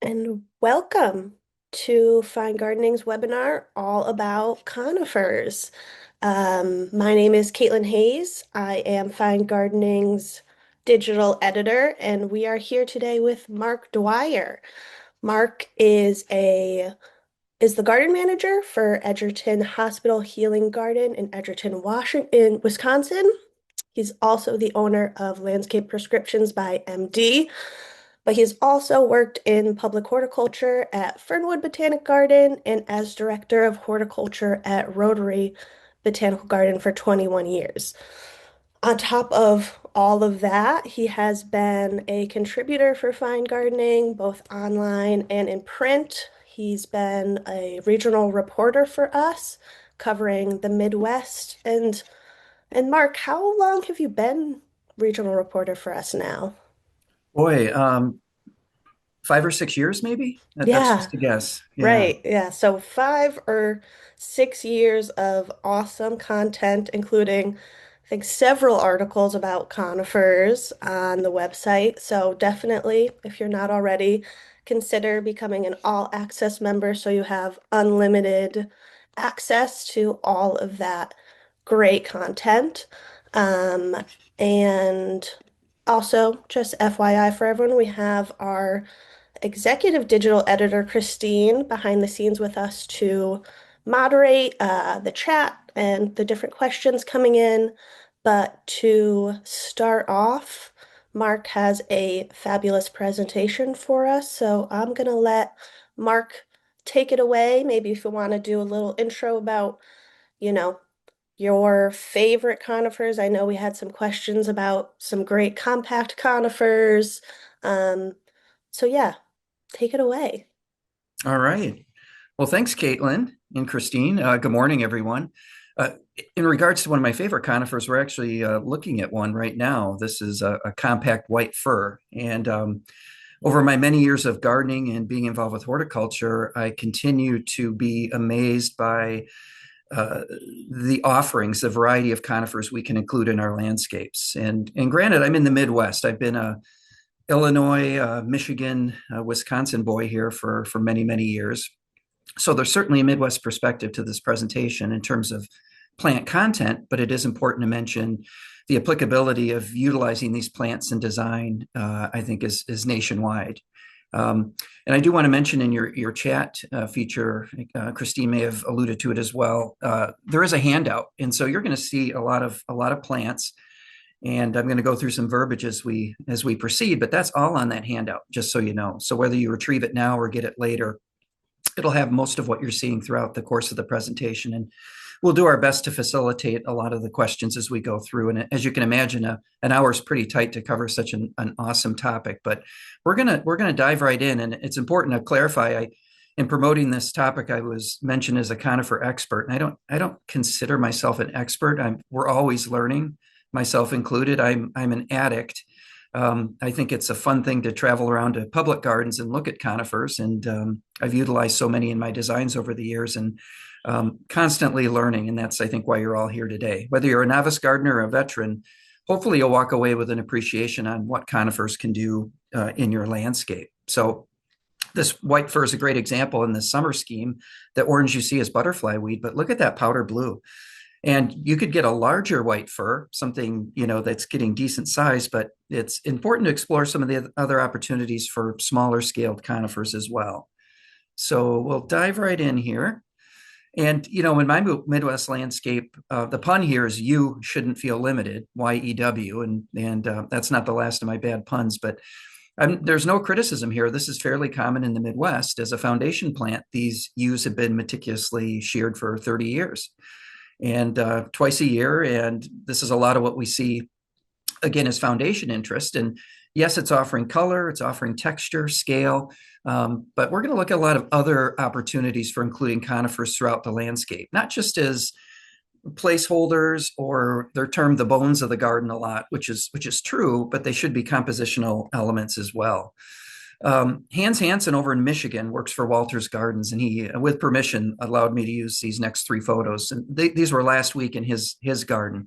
and welcome to Fine Gardening's webinar all about conifers. My name is Caitlin Hayes. I am Fine Gardening's digital editor, and we are here today with Mark Dwyer. Mark is the garden manager for Edgerton Hospital Healing Garden in Edgerton, Washington, Wisconsin. He's also the owner of Landscape Prescriptions by MD, but he's also worked in public horticulture at Fernwood Botanic Garden and as director of horticulture at Rotary Botanical Garden for 21 years. On top of all of that, he has been a contributor for Fine Gardening, both online and in print. He's been a regional reporter for us, covering the Midwest. And Mark, how long have you been regional reporter for us now? Boy, 5 or 6 years, maybe? That's Yeah, just a guess. Yeah. right. Yeah. So 5 or 6 years of awesome content, including, I think, several articles about conifers on the website. So definitely, if you're not already, consider becoming an all access member so you have unlimited access to all of that great content. Um, and also, just FYI for everyone, we have our executive digital editor Christine behind the scenes with us to moderate the chat and the different questions coming in. But to start off, Mark has a fabulous presentation for us. So I'm going to let Mark take it away. Maybe if you want to do a little intro about, you know, your favorite conifers. I know we had some questions about some great compact conifers. Um, so yeah, take it away. All right. Well, thanks, Caitlin and Christine. Good morning, everyone. Uh, in regards to one of my favorite conifers, we're actually looking at one right now. This is a compact white fir. And over my many years of gardening and being involved with horticulture, I continue to be amazed by uh, the offerings, the variety of conifers we can include in our landscapes. And granted, I'm in the Midwest. I've been a Illinois, Michigan, Wisconsin boy here for many, many years. So there's certainly a Midwest perspective to this presentation in terms of plant content, but it is important to mention the applicability of utilizing these plants in design, I think is nationwide. And I do want to mention in your chat feature, Christine may have alluded to it as well. There is a handout, and so you're going to see a lot of plants, and I'm going to go through some verbiage as we proceed. But that's all on that handout, just so you know. So whether you retrieve it now or get it later, it'll have most of what you're seeing throughout the course of the presentation. And we'll do our best to facilitate a lot of the questions as we go through. And as you can imagine, an hour is pretty tight to cover such an awesome topic. But we're gonna dive right in. And it's important to clarify. In promoting this topic, I was mentioned as a conifer expert, and I don't consider myself an expert. We're always learning, myself included. I'm an addict. I think it's a fun thing to travel around to public gardens and look at conifers, and I've utilized so many in my designs over the years, and constantly learning. And that's, I think, why you're all here today. Whether you're a novice gardener or a veteran, hopefully you'll walk away with an appreciation on what conifers can do in your landscape. So this white fir is a great example in the summer scheme. The orange you see is butterfly weed, but look at that powder blue. And you could get a larger white fir, something, that's getting decent size, but it's important to explore some of the other opportunities for smaller scaled conifers as well. So we'll dive right in here. And, in my Midwest landscape, the pun here is you shouldn't feel limited, YEW. And that's not the last of my bad puns, but there's no criticism here. This is fairly common in the Midwest. As a foundation plant, these yews have been meticulously sheared for 30 years and twice a year. And this is a lot of what we see, again, as foundation interest. And yes, it's offering color, it's offering texture, scale, but we're going to look at a lot of other opportunities for including conifers throughout the landscape, not just as placeholders, or they're termed the bones of the garden a lot, which is true, but they should be compositional elements as well. Hans Hansen over in Michigan works for Walter's Gardens, and he, with permission, allowed me to use these next three photos. And these were last week in his garden,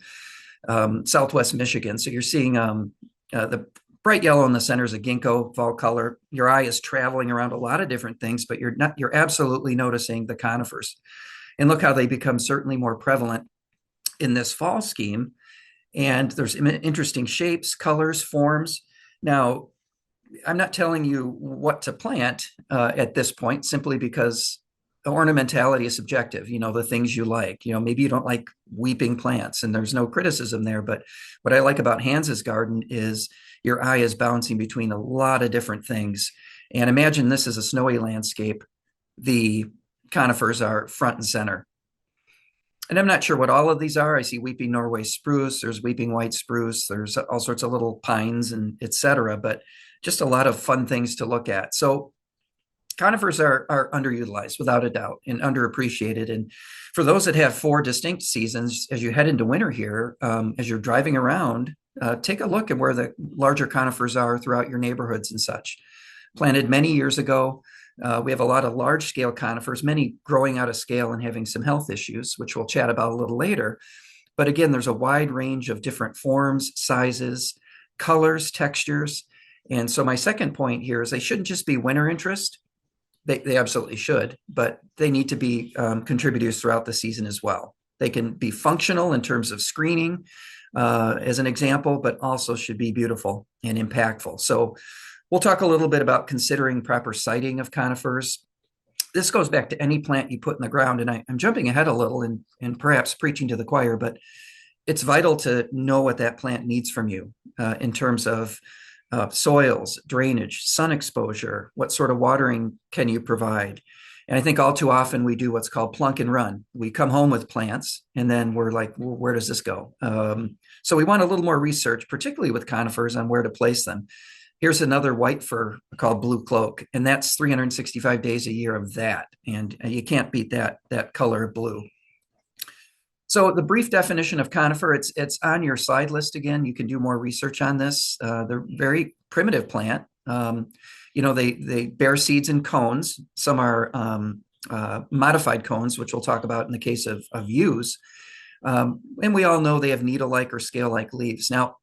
Southwest Michigan. So you're seeing the Bright yellow in the center is a ginkgo fall color. Your eye is traveling around a lot of different things, but you're absolutely noticing the conifers. And look how they become certainly more prevalent in this fall scheme. And there's interesting shapes, colors, forms. Now, I'm not telling you what to plant at this point, simply because ornamentality is subjective. The things you like. Maybe you don't like weeping plants, and there's no criticism there. But what I like about Hans's garden is your eye is bouncing between a lot of different things. And imagine this is a snowy landscape. The conifers are front and center. And I'm not sure what all of these are. I see weeping Norway spruce, there's weeping white spruce, there's all sorts of little pines and et cetera, but just a lot of fun things to look at. So conifers are underutilized without a doubt and underappreciated. And for those that have four distinct seasons, as you head into winter here, as you're driving around, take a look at where the larger conifers are throughout your neighborhoods and such. Planted many years ago. We have a lot of large scale conifers, many growing out of scale and having some health issues, which we'll chat about a little later. But again, there's a wide range of different forms, sizes, colors, textures. And so my second point here is they shouldn't just be winter interest. They absolutely should, but they need to be contributors throughout the season as well. They can be functional in terms of screening, as an example, but also should be beautiful and impactful. So we'll talk a little bit about considering proper siting of conifers. This goes back to any plant you put in the ground, and I'm jumping ahead a little and perhaps preaching to the choir, but it's vital to know what that plant needs from you in terms of soils, drainage, sun exposure, what sort of watering can you provide? And I think all too often we do what's called plunk and run. We come home with plants and then we're like, well, where does this go? So we want a little more research, particularly with conifers, on where to place them. Here's another white fir called blue cloak, and that's 365 days a year of that. And you can't beat that color of blue. So the brief definition of conifer, it's on your slide list again. You can do more research on this. They're very primitive plant. They bear seeds in cones. Some are modified cones, which we'll talk about in the case of yews. And we all know they have needle-like or scale-like leaves. Now,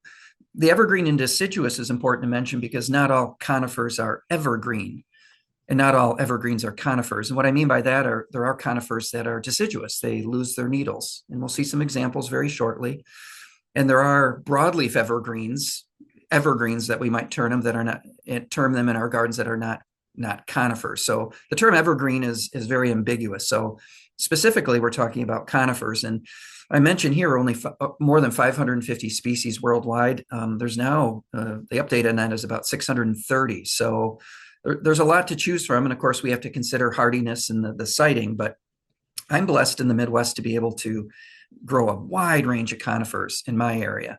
the evergreen and deciduous is important to mention because not all conifers are evergreen, and not all evergreens are conifers. And what I mean by that are there are conifers that are deciduous. They lose their needles, and we'll see some examples very shortly. And there are broadleaf evergreens that we might term them in our gardens that are not conifers. So the term evergreen is very ambiguous. So specifically, we're talking about conifers. And I mentioned here only more than 550 species worldwide. There's now, the update on that is about 630. So there's a lot to choose from. And of course, we have to consider hardiness and the siting. But I'm blessed in the Midwest to be able to grow a wide range of conifers in my area.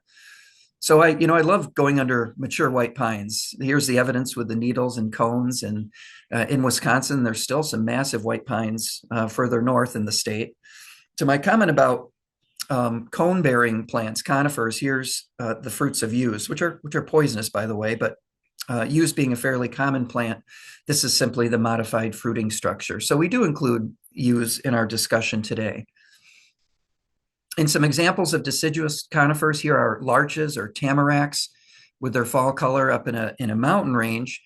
So I love going under mature white pines. Here's the evidence with the needles and cones. And in Wisconsin, there's still some massive white pines further north in the state. To my comment about cone-bearing plants, conifers, here's the fruits of yews, which are poisonous, by the way, but yews being a fairly common plant, this is simply the modified fruiting structure. So we do include yews in our discussion today. And some examples of deciduous conifers here are larches or tamaracks with their fall color up in a mountain range.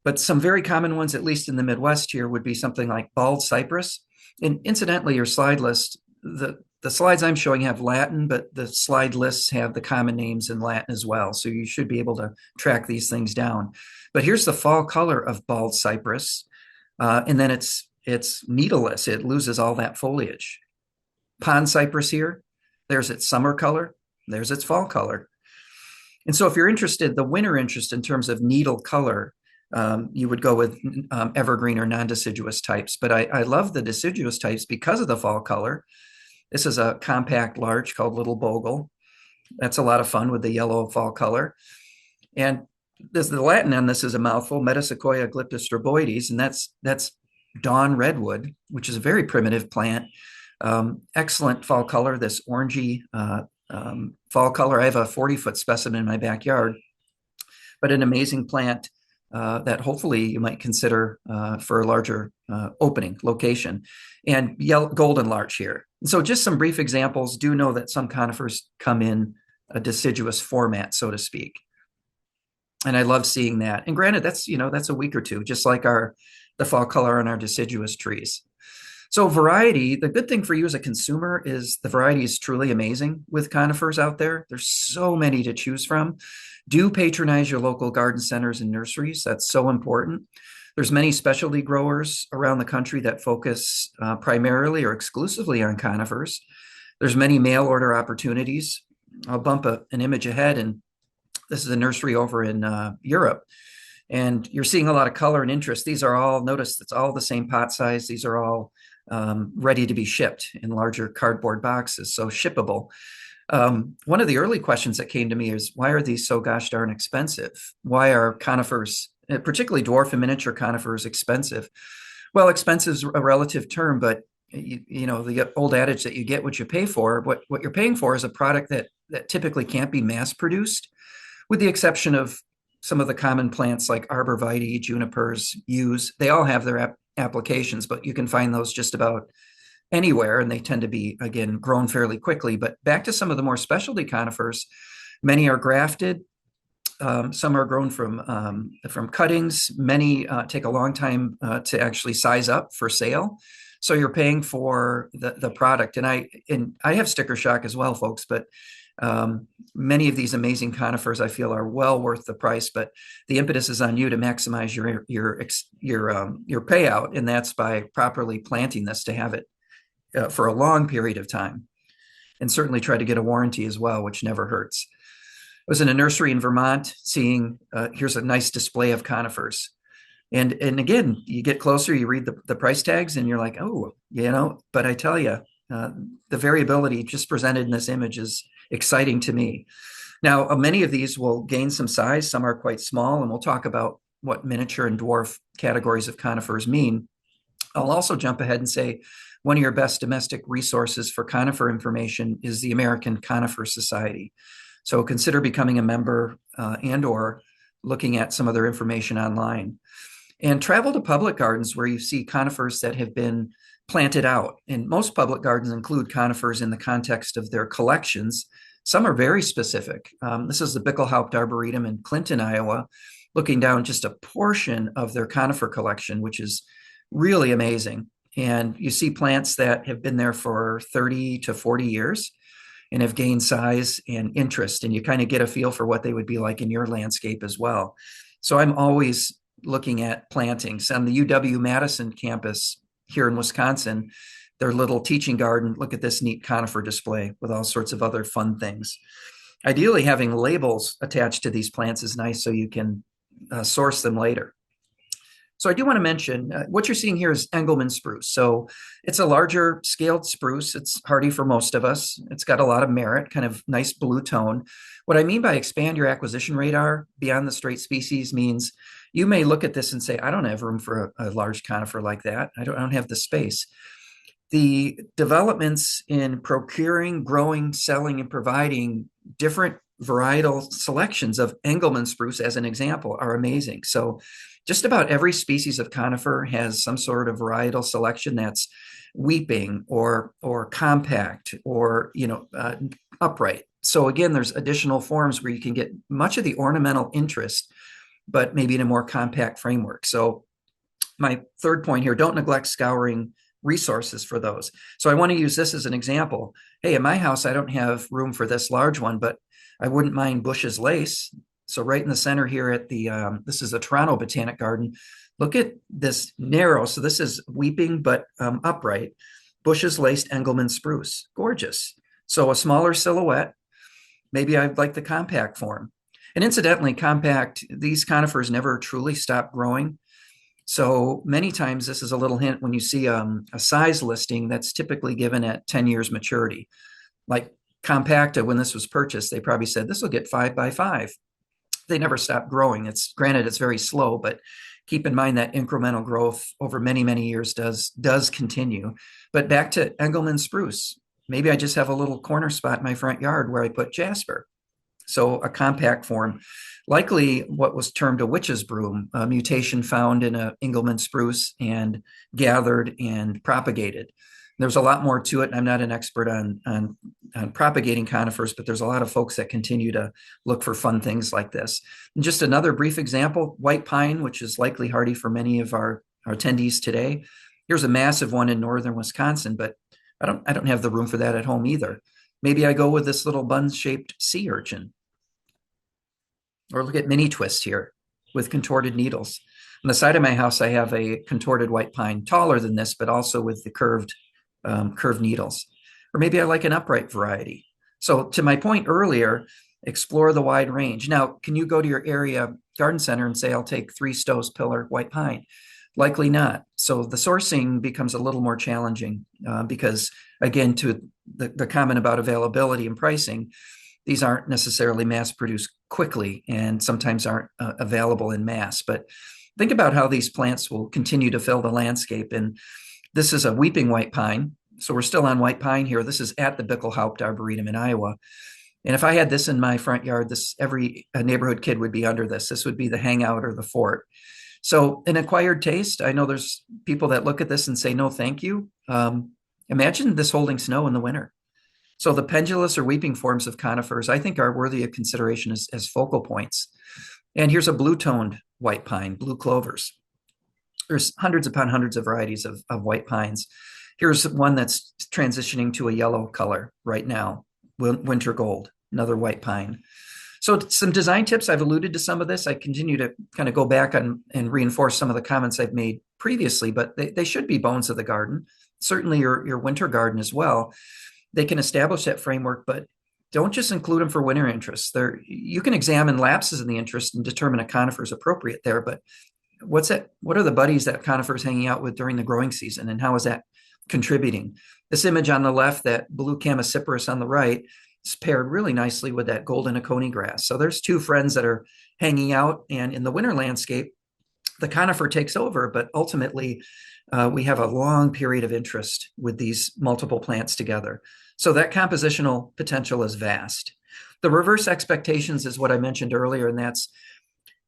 But some very common ones, at least in the Midwest here, would be something like bald cypress. And incidentally, your slide list, the slides I'm showing have Latin, but the slide lists have the common names in Latin as well. So you should be able to track these things down. But here's the fall color of bald cypress. And then it's needleless. It loses all that foliage. Pond cypress here, there's its summer color, there's its fall color. And so if you're interested, the winter interest in terms of needle color, you would go with evergreen or non-deciduous types. But I love the deciduous types because of the fall color. This is a compact larch called Little Bogle. That's a lot of fun with the yellow fall color. And the Latin on this is a mouthful, Metasequoia glyptostroboides, and that's dawn redwood, which is a very primitive plant. Excellent fall color, this orangey fall color. I have a 40-foot specimen in my backyard, but an amazing plant that hopefully you might consider for a larger opening location. And golden larch here. So just some brief examples. Do know that some conifers come in a deciduous format, so to speak. And I love seeing that. And granted, that's a week or two, just like the fall color on our deciduous trees. So variety, the good thing for you as a consumer is the variety is truly amazing with conifers out there. There's so many to choose from. Do patronize your local garden centers and nurseries. That's so important. There's many specialty growers around the country that focus primarily or exclusively on conifers. There's many mail order opportunities. I'll bump an image ahead, and this is a nursery over in Europe, and you're seeing a lot of color and interest. These are all, notice it's all the same pot size. These are all ready to be shipped in larger cardboard boxes, so shippable. One of the early questions that came to me is, why are these so gosh darn expensive? Why are conifers, particularly dwarf and miniature conifers, expensive? Well, expensive is a relative term, but the old adage that you get what you pay for. What you're paying for is a product that typically can't be mass produced, with the exception of some of the common plants like arborvitae, junipers, yews. They all have their applications, but you can find those just about anywhere, and they tend to be, again, grown fairly quickly. But back to some of the more specialty conifers, many are grafted. Some are grown from cuttings. Many take a long time to actually size up for sale. So you're paying for the product. And I have sticker shock as well, folks, but many of these amazing conifers I feel are well worth the price, but the impetus is on you to maximize your payout, and that's by properly planting this to have it for a long period of time, and certainly try to get a warranty as well, which never hurts. I was in a nursery in Vermont seeing here's a nice display of conifers. And again, you get closer, you read the price tags, and you're like, oh, but I tell you, the variability just presented in this image is exciting to me. Now, many of these will gain some size. Some are quite small, and we'll talk about what miniature and dwarf categories of conifers mean. I'll also jump ahead and say one of your best domestic resources for conifer information is the American Conifer Society. So consider becoming a member and/or looking at some of their information online. And travel to public gardens where you see conifers that have been planted out. And most public gardens include conifers in the context of their collections. Some are very specific. This is the Bickelhaupt Arboretum in Clinton, Iowa, looking down just a portion of their conifer collection, which is really amazing. And you see plants that have been there for 30 to 40 years and have gained size and interest, and you kind of get a feel for what they would be like in your landscape as well. So I'm always looking at plantings. On the UW-Madison campus here in Wisconsin, their little teaching garden, look at this neat conifer display with all sorts of other fun things. Ideally, having labels attached to these plants is nice so you can source them later. So I do want to mention what you're seeing here is Engelmann spruce. So it's a larger scaled spruce. It's hardy for most of us. It's got a lot of merit, kind of nice blue tone. What I mean by expand your acquisition radar beyond the straight species means you may look at this and say, I don't have room for a large conifer like that. I don't have the space. The developments in procuring, growing, selling, and providing different varietal selections of Engelmann spruce, as an example, are amazing. So just about every species of conifer has some sort of varietal selection that's weeping or compact or upright. So again, there's additional forms where you can get much of the ornamental interest, but maybe in a more compact framework. So my third point here, don't neglect scouring resources for those. So I want to use this as an example. Hey, in my house, I don't have room for this large one, but I wouldn't mind Bush's lace. So right in the center here at this is the Toronto Botanic Garden. Look at this narrow. So this is weeping, but upright. Bush's laced Engelmann spruce. Gorgeous. So a smaller silhouette. Maybe I'd like the compact form. And incidentally, these conifers never truly stop growing. So many times this is a little hint when you see a size listing that's typically given at 10 years maturity. Like Compacta, when this was purchased, they probably said this will get 5 by 5. They never stop growing. It's granted it's very slow, but keep in mind that incremental growth over many, many years does continue. But back to Engelmann spruce. Maybe I just have a little corner spot in my front yard where I put jasper. So a compact form, likely what was termed a witch's broom, a mutation found in a Engelmann spruce and gathered and propagated. There's a lot more to it. I'm not an expert on propagating conifers, but there's a lot of folks that continue to look for fun things like this. And just another brief example, white pine, which is likely hardy for many of our attendees today. Here's a massive one in northern Wisconsin, but I don't have the room for that at home either. Maybe I go with this little bun-shaped sea urchin. Or look at mini twist here with contorted needles. On the side of my house, I have a contorted white pine, taller than this, but also with the curved needles. Or maybe I like an upright variety. So to my point earlier, explore the wide range. Now, can you go to your area garden center and say, I'll take 3 Stowe's pillar white pine? Likely not. So the sourcing becomes a little more challenging because, again, to the comment about availability and pricing, these aren't necessarily mass produced quickly and sometimes aren't available in mass. But think about how these plants will continue to fill the landscape. And this is a weeping white pine. So we're still on white pine here. This is at the Bickelhaupt Arboretum in Iowa. And if I had this in my front yard, every neighborhood kid would be under this. This would be the hangout or the fort. So an acquired taste. I know there's people that look at this and say, no, thank you. Imagine this holding snow in the winter. So the pendulous or weeping forms of conifers, I think, are worthy of consideration as focal points. And here's a blue-toned white pine, blue clovers. There's hundreds upon hundreds of varieties of white pines. Here's one that's transitioning to a yellow color right now, winter gold, another white pine. So some design tips, I've alluded to some of this. I continue to kind of go back and reinforce some of the comments I've made previously, but they should be bones of the garden, certainly your winter garden as well. They can establish that framework, but don't just include them for winter interests. You can examine lapses in the interest and determine a conifer is appropriate there, but what are the buddies that conifer is hanging out with during the growing season, and how is that contributing? This image on the left, that blue Chamaecyparis on the right, is paired really nicely with that golden Oconee grass. So there's 2 friends that are hanging out, and in the winter landscape, the conifer takes over, but ultimately we have a long period of interest with these multiple plants together. So that compositional potential is vast. The reverse expectations is what I mentioned earlier, and that's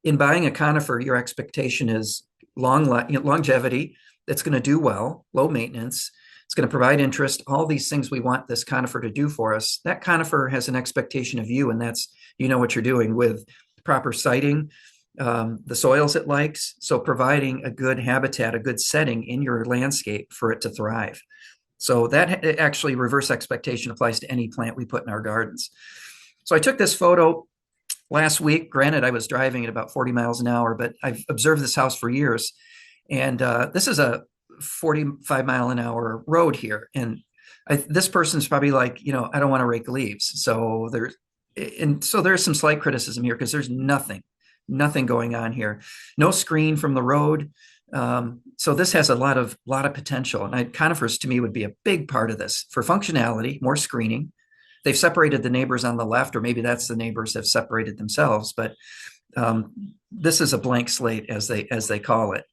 in buying a conifer, your expectation is longevity, that's going to do well, low maintenance, it's going to provide interest, all these things we want this conifer to do for us. That conifer has an expectation of you, and that's, you know what you're doing with proper siting, the soils it likes. So providing a good habitat, a good setting in your landscape for it to thrive. So that actually reverse expectation applies to any plant we put in our gardens. So I took this photo last week. Granted, I was driving at about 40 miles an hour, but I've observed this house for years. And this is a 45-mile-an-hour road here. And this person's probably like, I don't want to rake leaves. So there's some slight criticism here because there's nothing going on here. No screen from the road. So this has a lot of potential. And conifers to me would be a big part of this for functionality, more screening. They've separated the neighbors on the left, or maybe that's the neighbors have separated themselves. But this is a blank slate, as they call it.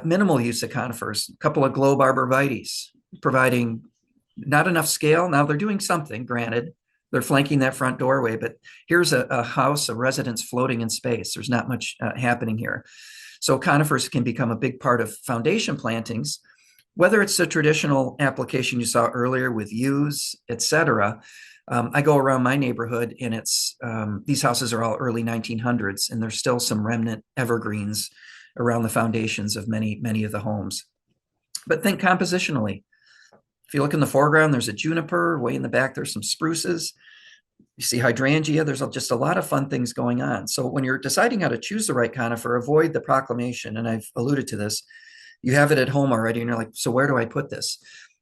Minimal use of conifers, a couple of globe arborvitaes, providing not enough scale. Now they're doing something, granted. They're flanking that front doorway, but here's a house, a residence floating in space. There's not much happening here. So conifers can become a big part of foundation plantings, whether it's the traditional application you saw earlier with yews, et cetera. I go around my neighborhood, and these houses are all early 1900s, and there's still some remnant evergreens around the foundations of many of the homes. But think compositionally. If you look in the foreground, there's a juniper. Way in the back, there's some spruces. You see hydrangea. There's just a lot of fun things going on. So when you're deciding how to choose the right conifer, avoid the proclamation. And I've alluded to this. You have it at home already, and you're like, so where do I put this?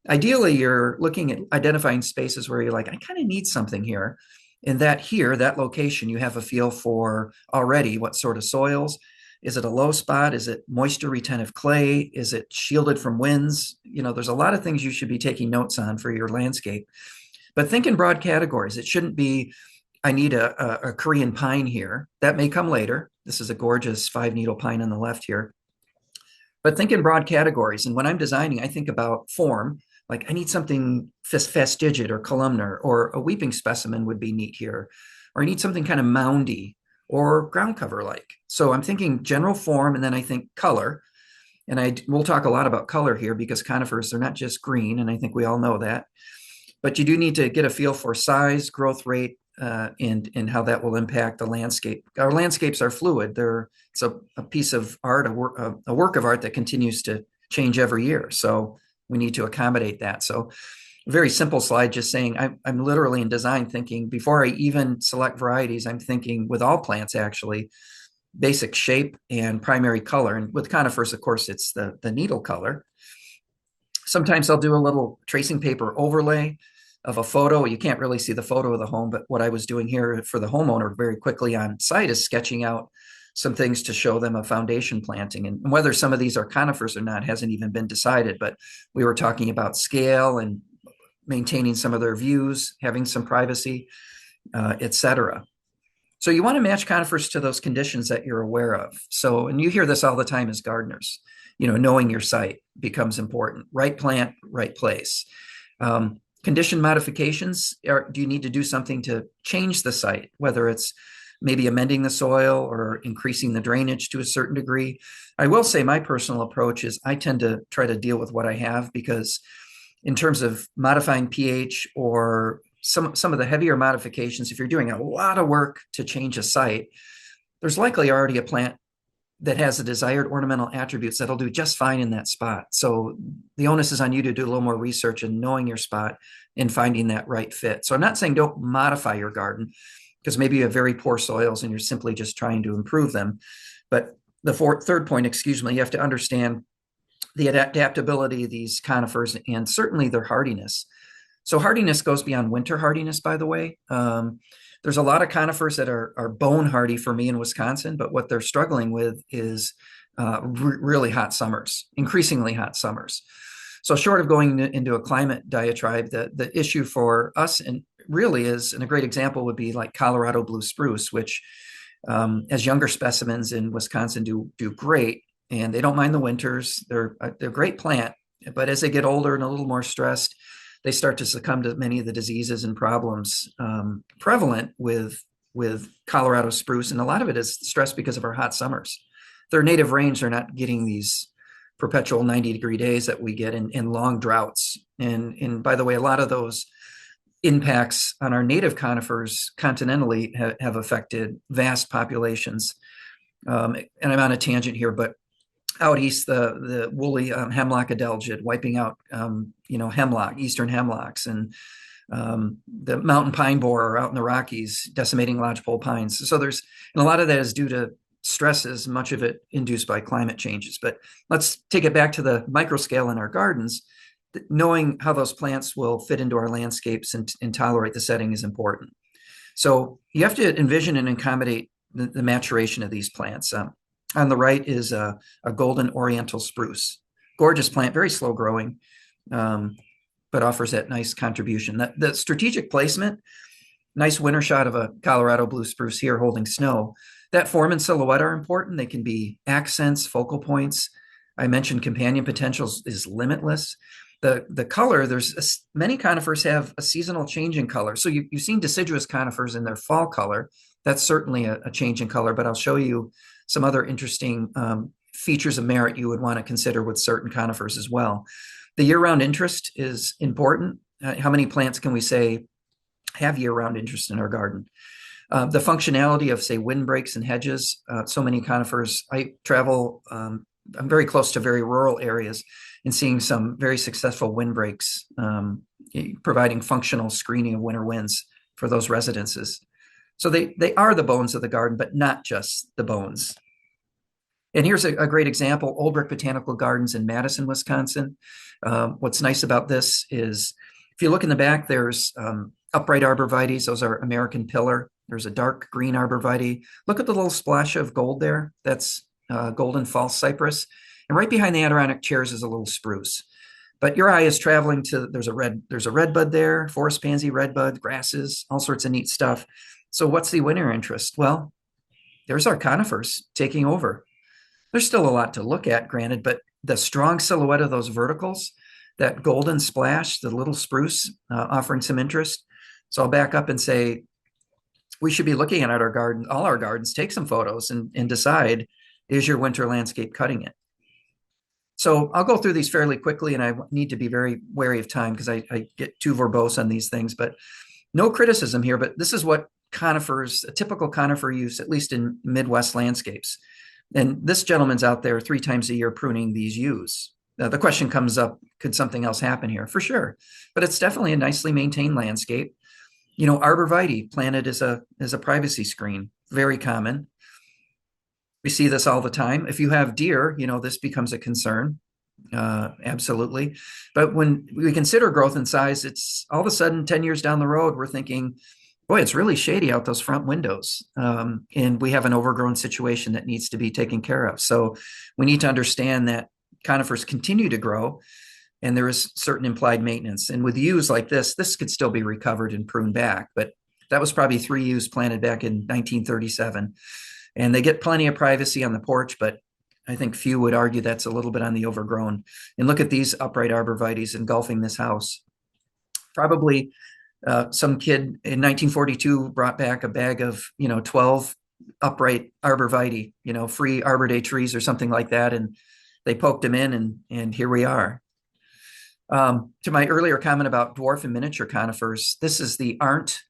Ideally, you're looking at identifying spaces where you're like, I kind of need something here. In that location, you have a feel for already what sort of soils. Is it a low spot? Is it moisture retentive clay? Is it shielded from winds? There's a lot of things you should be taking notes on for your landscape. But think in broad categories. It shouldn't be, I need a Korean pine here. That may come later. This is a gorgeous 5-needle pine on the left here. But think in broad categories. And when I'm designing, I think about form. Like I need something fastigiate or columnar, or a weeping specimen would be neat here. Or I need something kind of moundy or ground cover like. So I'm thinking general form, and then I think color. And we'll talk a lot about color here because conifers, they're not just green, and I think we all know that. But you do need to get a feel for size, growth rate, and how that will impact the landscape. Our landscapes are fluid. It's a piece of art, a work of art that continues to change every year. So we need to accommodate that. So a very simple slide just saying I'm literally in design thinking before I even select varieties, I'm thinking with all plants actually, basic shape and primary color. And with conifers, of course, it's the needle color. Sometimes I'll do a little tracing paper overlay of a photo. You can't really see the photo of the home, but what I was doing here for the homeowner very quickly on site is sketching out some things to show them a foundation planting. And whether some of these are conifers or not hasn't even been decided, but we were talking about scale and maintaining some of their views, having some privacy, etc. So you want to match conifers to those conditions that you're aware of. So, and you hear this all the time as gardeners, knowing your site becomes important. Right plant, right place. Condition modifications, do you need to do something to change the site, whether it's maybe amending the soil or increasing the drainage to a certain degree? I will say my personal approach is I tend to try to deal with what I have, because in terms of modifying pH or some of the heavier modifications, if you're doing a lot of work to change a site, there's likely already a plant that has the desired ornamental attributes that'll do just fine in that spot. So the onus is on you to do a little more research and knowing your spot and finding that right fit. So I'm not saying don't modify your garden, because maybe you have very poor soils and you're simply just trying to improve them. But the third point, excuse me, you have to understand the adaptability of these conifers and certainly their hardiness. So hardiness goes beyond winter hardiness, by the way. There's a lot of conifers that are bone hardy for me in Wisconsin, but what they're struggling with is really hot summers, increasingly hot summers. So short of going into a climate diatribe, the issue for us and really is, and a great example would be like Colorado blue spruce, which as younger specimens in Wisconsin do great, and they don't mind the winters. They're a great plant, but as they get older and a little more stressed, they start to succumb to many of the diseases and problems prevalent with Colorado spruce. And a lot of it is stress because of our hot summers. Their native range, they're not getting these perpetual 90-degree days that we get in long droughts. And by the way, a lot of those impacts on our native conifers continentally have affected vast populations. And I'm on a tangent here, but out east, the woolly hemlock adelgid wiping out, hemlock, eastern hemlocks, and the mountain pine borer out in the Rockies decimating lodgepole pines. So and a lot of that is due to stresses, much of it induced by climate changes. But let's take it back to the micro scale in our gardens. Knowing how those plants will fit into our landscapes and tolerate the setting is important. So you have to envision and accommodate the maturation of these plants. On the right is a golden oriental spruce. Gorgeous plant, very slow growing, but offers that nice contribution. The strategic placement, nice winter shot of a Colorado blue spruce here holding snow. That form and silhouette are important. They can be accents, focal points. I mentioned companion potentials is limitless. The color, many conifers have a seasonal change in color. So you've seen deciduous conifers in their fall color. That's certainly a change in color, but I'll show you some other interesting features of merit you would want to consider with certain conifers as well. The year-round interest is important. How many plants can we say have year-round interest in our garden? The functionality of, say, windbreaks and hedges. So many conifers, I travel, I'm very close to very rural areas and seeing some very successful windbreaks, providing functional screening of winter winds for those residences. So they are the bones of the garden, but not just the bones. And here's a great example, Old Brick Botanical Gardens in Madison, Wisconsin. What's nice about this is if you look in the back, there's upright arborvitaes. Those are American pillar. There's a dark green arborvitae. Look at the little splash of gold there. That's golden false cypress. And right behind the Adirondack chairs is a little spruce. But your eye is traveling to, there's a redbud there, forest pansy, redbud, grasses, all sorts of neat stuff. So what's the winter interest? Well, there's our conifers taking over. There's still a lot to look at, granted, but the strong silhouette of those verticals, that golden splash, the little spruce offering some interest. So I'll back up and say, we should be looking at our garden, all our gardens, take some photos and decide, is your winter landscape cutting it? So I'll go through these fairly quickly, and I need to be very wary of time because I get too verbose on these things. But no criticism here, but this is what conifers, a typical conifer use, at least in Midwest landscapes. And this gentleman's out there 3 times a year pruning these yews. The question comes up, could something else happen here? For sure. But it's definitely a nicely maintained landscape. Arborvitae planted as a privacy screen, very common. We see this all the time. If you have deer, this becomes a concern. Absolutely. But when we consider growth and size, it's all of a sudden 10 years down the road, we're thinking, boy, it's really shady out those front windows. And we have an overgrown situation that needs to be taken care of. So we need to understand that conifers continue to grow and there is certain implied maintenance. And with yews like this could still be recovered and pruned back. But that was probably 3 yews planted back in 1937. And they get plenty of privacy on the porch, but I think few would argue that's a little bit on the overgrown. And look at these upright arborvitaes engulfing this house. Probably some kid in 1942 brought back a bag of 12 upright arborvitae, free Arbor Day trees or something like that, and they poked them in, and here we are. To my earlier comment about dwarf and miniature conifers, this is the Arndt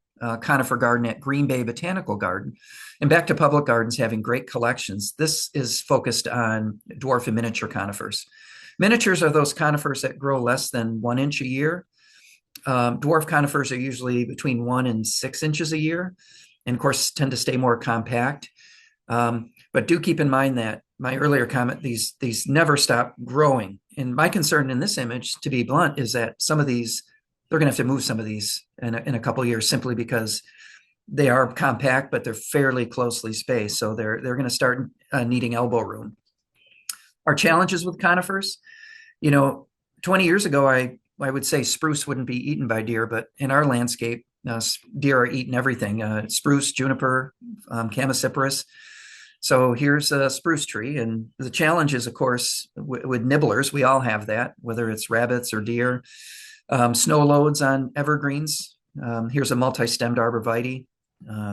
conifer garden at Green Bay Botanical Garden. And back to public gardens having great collections. This is focused on dwarf and miniature conifers. Miniatures are those conifers that grow less than 1 inch a year. Dwarf conifers are usually between 1 and 6 inches a year, and of course tend to stay more compact. But do keep in mind that my earlier comment, these never stop growing. And my concern in this image, to be blunt, is that some of these, they're going to have to move some of these in a couple of years simply because they are compact, but they're fairly closely spaced. So they're going to start needing elbow room. Our challenges with conifers, 20 years ago, I would say spruce wouldn't be eaten by deer, but in our landscape, deer are eating everything, spruce, juniper, Chamaecyparis. So here's a spruce tree. And the challenge is, of course, with nibblers, we all have that, whether it's rabbits or deer. Snow loads on evergreens. Here's a multi-stemmed arborvitae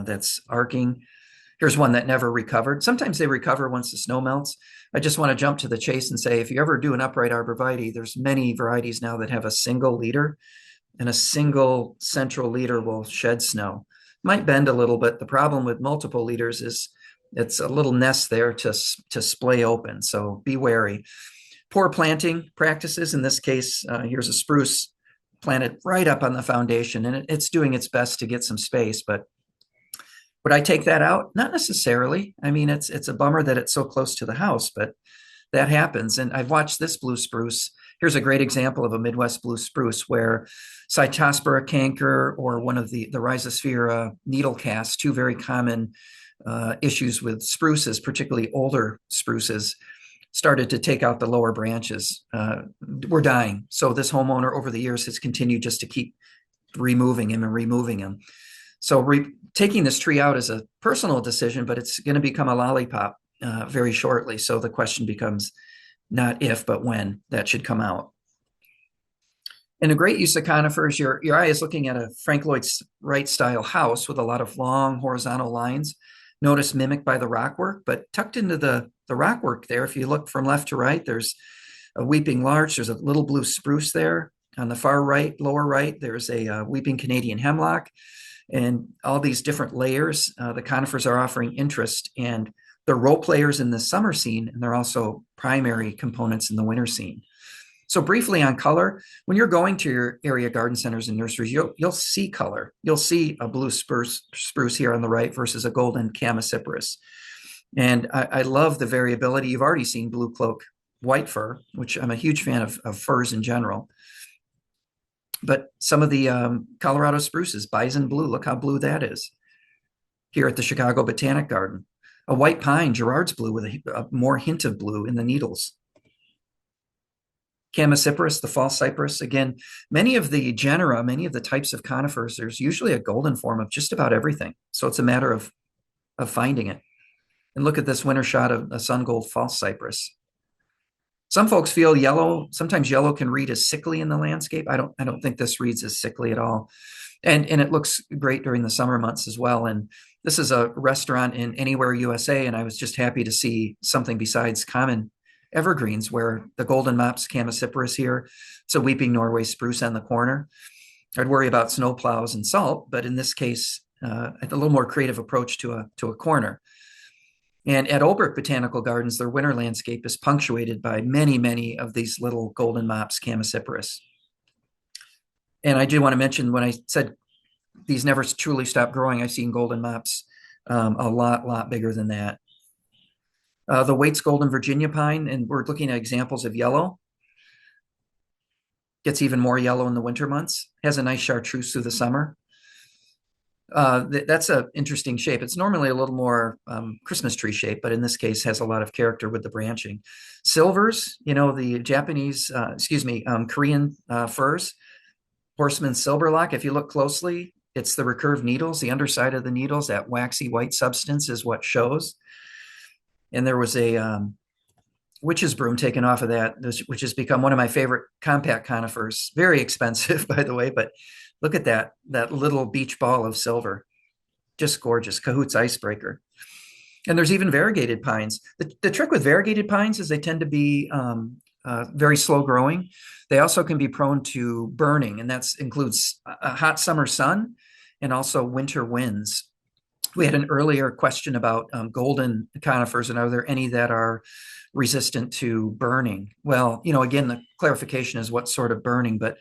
that's arcing. Here's one that never recovered. Sometimes they recover once the snow melts. I just want to jump to the chase and say, if you ever do an upright arborvitae, there's many varieties now that have a single leader, and a single central leader will shed snow. Might bend a little bit. The problem with multiple leaders is it's a little nest there to splay open. So be wary. Poor planting practices. In this case, here's a spruce planted right up on the foundation, and it's doing its best to get some space, but would I take that out? Not necessarily. I mean, it's a bummer that it's so close to the house, but that happens. And I've watched this blue spruce. Here's a great example of a Midwest blue spruce where Cytospora canker or one of the Rhizosphere needle casts, two very common issues with spruces, particularly older spruces, started to take out the lower branches. Were dying. So this homeowner over the years has continued just to keep removing them. So taking this tree out is a personal decision, but it's going to become a lollipop very shortly. So the question becomes not if, but when that should come out. And a great use of conifers, your eye is looking at a Frank Lloyd Wright style house with a lot of long horizontal lines, notice mimicked by the rockwork, but tucked into the rockwork there, if you look from left to right, there's a weeping larch, there's a little blue spruce there. On the far right, lower right, there's a weeping Canadian hemlock. And all these different layers, the conifers are offering interest, and they're role players in the summer scene, and they're also primary components in the winter scene. So briefly on color, when you're going to your area garden centers and nurseries, you'll see color. You'll see a blue spruce here on the right versus a golden Chamaecyparis. And I love the variability. You've already seen blue cloak white fir, which I'm a huge fan of firs in general. But some of the Colorado spruces, bison blue, look how blue that is. Here at the Chicago Botanic Garden. A white pine, Gerard's blue, with a more hint of blue in the needles. Chamaecyparis, the false cypress. Again, many of the genera, many of the types of conifers, there's usually a golden form of just about everything. So it's a matter of finding it. And look at this winter shot of a sun gold false cypress. Some folks feel sometimes yellow can read as sickly in the landscape. I don't think this reads as sickly at all. And it looks great during the summer months as well. And this is a restaurant in Anywhere USA, and I was just happy to see something besides common evergreens where the golden mops cammosiferous here. It's a weeping Norway spruce on the corner. I'd worry about snow plows and salt, but in this case, a little more creative approach to a corner. And at Olbrich Botanical Gardens, their winter landscape is punctuated by many, many of these little golden mops cammosiferous. And I do want to mention when I said these never truly stop growing, I've seen golden mops a lot bigger than that. The Waite's golden Virginia pine, and we're looking at examples of yellow. Gets even more yellow in the winter months. Has a nice chartreuse through the summer. That's an interesting shape. It's normally a little more Christmas tree shape, but in this case has a lot of character with the branching. Silvers, the Japanese, Korean firs, Horseman silverlock. If you look closely, it's the recurved needles, the underside of the needles, that waxy white substance is what shows. And there was a witch's broom taken off of that, which has become one of my favorite compact conifers. Very expensive, by the way, but look at that little beach ball of silver. Just gorgeous. Cahoot's icebreaker. And there's even variegated pines. The trick with variegated pines is they tend to be very slow growing. They also can be prone to burning, and that includes a hot summer sun and also winter winds. We had an earlier question about golden conifers, and are there any that are resistant to burning? Well, again, the clarification is what sort of burning, but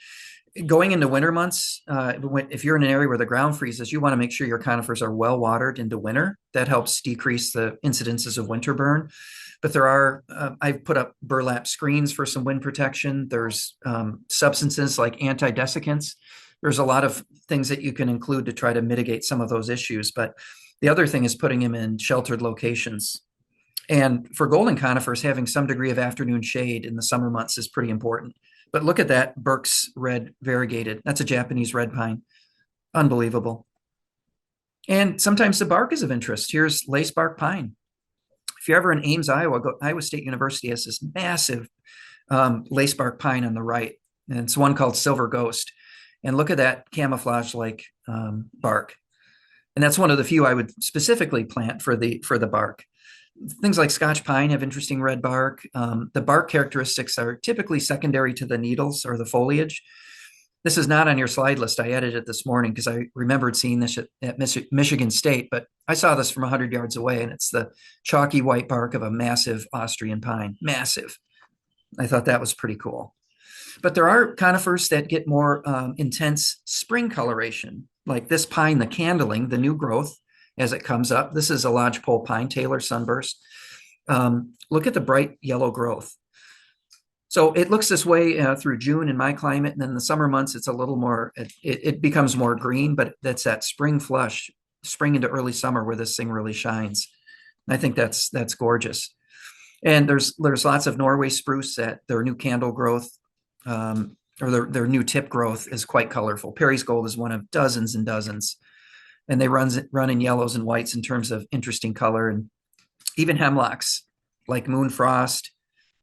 going into winter months, if you're in an area where the ground freezes, you want to make sure your conifers are well watered into winter. That helps decrease the incidences of winter burn. But I've put up burlap screens for some wind protection. There's substances like anti-desiccants. There's a lot of things that you can include to try to mitigate some of those issues. But the other thing is putting them in sheltered locations. And for golden conifers, having some degree of afternoon shade in the summer months is pretty important. But look at that Burke's red variegated. That's a Japanese red pine. Unbelievable. And sometimes the bark is of interest. Here's lace bark pine. If you're ever in Ames, Iowa, Iowa State University has this massive lace bark pine on the right. And it's one called Silver Ghost. And look at that camouflage-like bark. And that's one of the few I would specifically plant for the bark. Things like Scotch pine have interesting red bark. The bark characteristics are typically secondary to the needles or the foliage. This is not on your slide list. I added it this morning because I remembered seeing this at Michigan State, but I saw this from 100 yards away, and it's the chalky white bark of a massive Austrian pine. Massive. I thought that was pretty cool. But there are conifers that get more intense spring coloration, like this pine, the candling, the new growth as it comes up. This is a lodgepole pine, Taylor sunburst. Look at the bright yellow growth. So it looks this way through June in my climate, and then in the summer months, it's a little more, it becomes more green, but that's that spring flush, spring into early summer where this thing really shines. And I think that's gorgeous. And there's lots of Norway spruce that their new candle growth or their new tip growth is quite colorful. Perry's Gold is one of dozens and dozens. And they run in yellows and whites in terms of interesting color, and even hemlocks like Moonfrost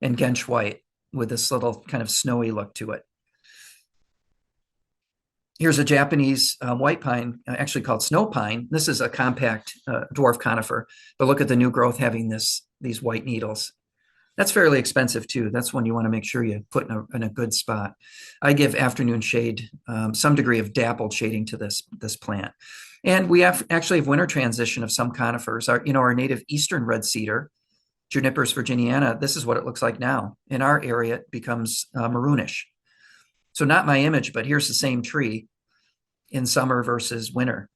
and Gensch White with this little kind of snowy look to it. Here's a Japanese white pine, actually called snow pine. This is a compact dwarf conifer, but look at the new growth having these white needles. That's fairly expensive too. That's one you want to make sure you put in a good spot. I give afternoon shade, some degree of dappled shading to this plant. And we actually have winter transition of some conifers. Our native eastern red cedar, Juniperus virginiana, this is what it looks like now. In our area, it becomes maroonish. So not my image, but here's the same tree in summer versus winter.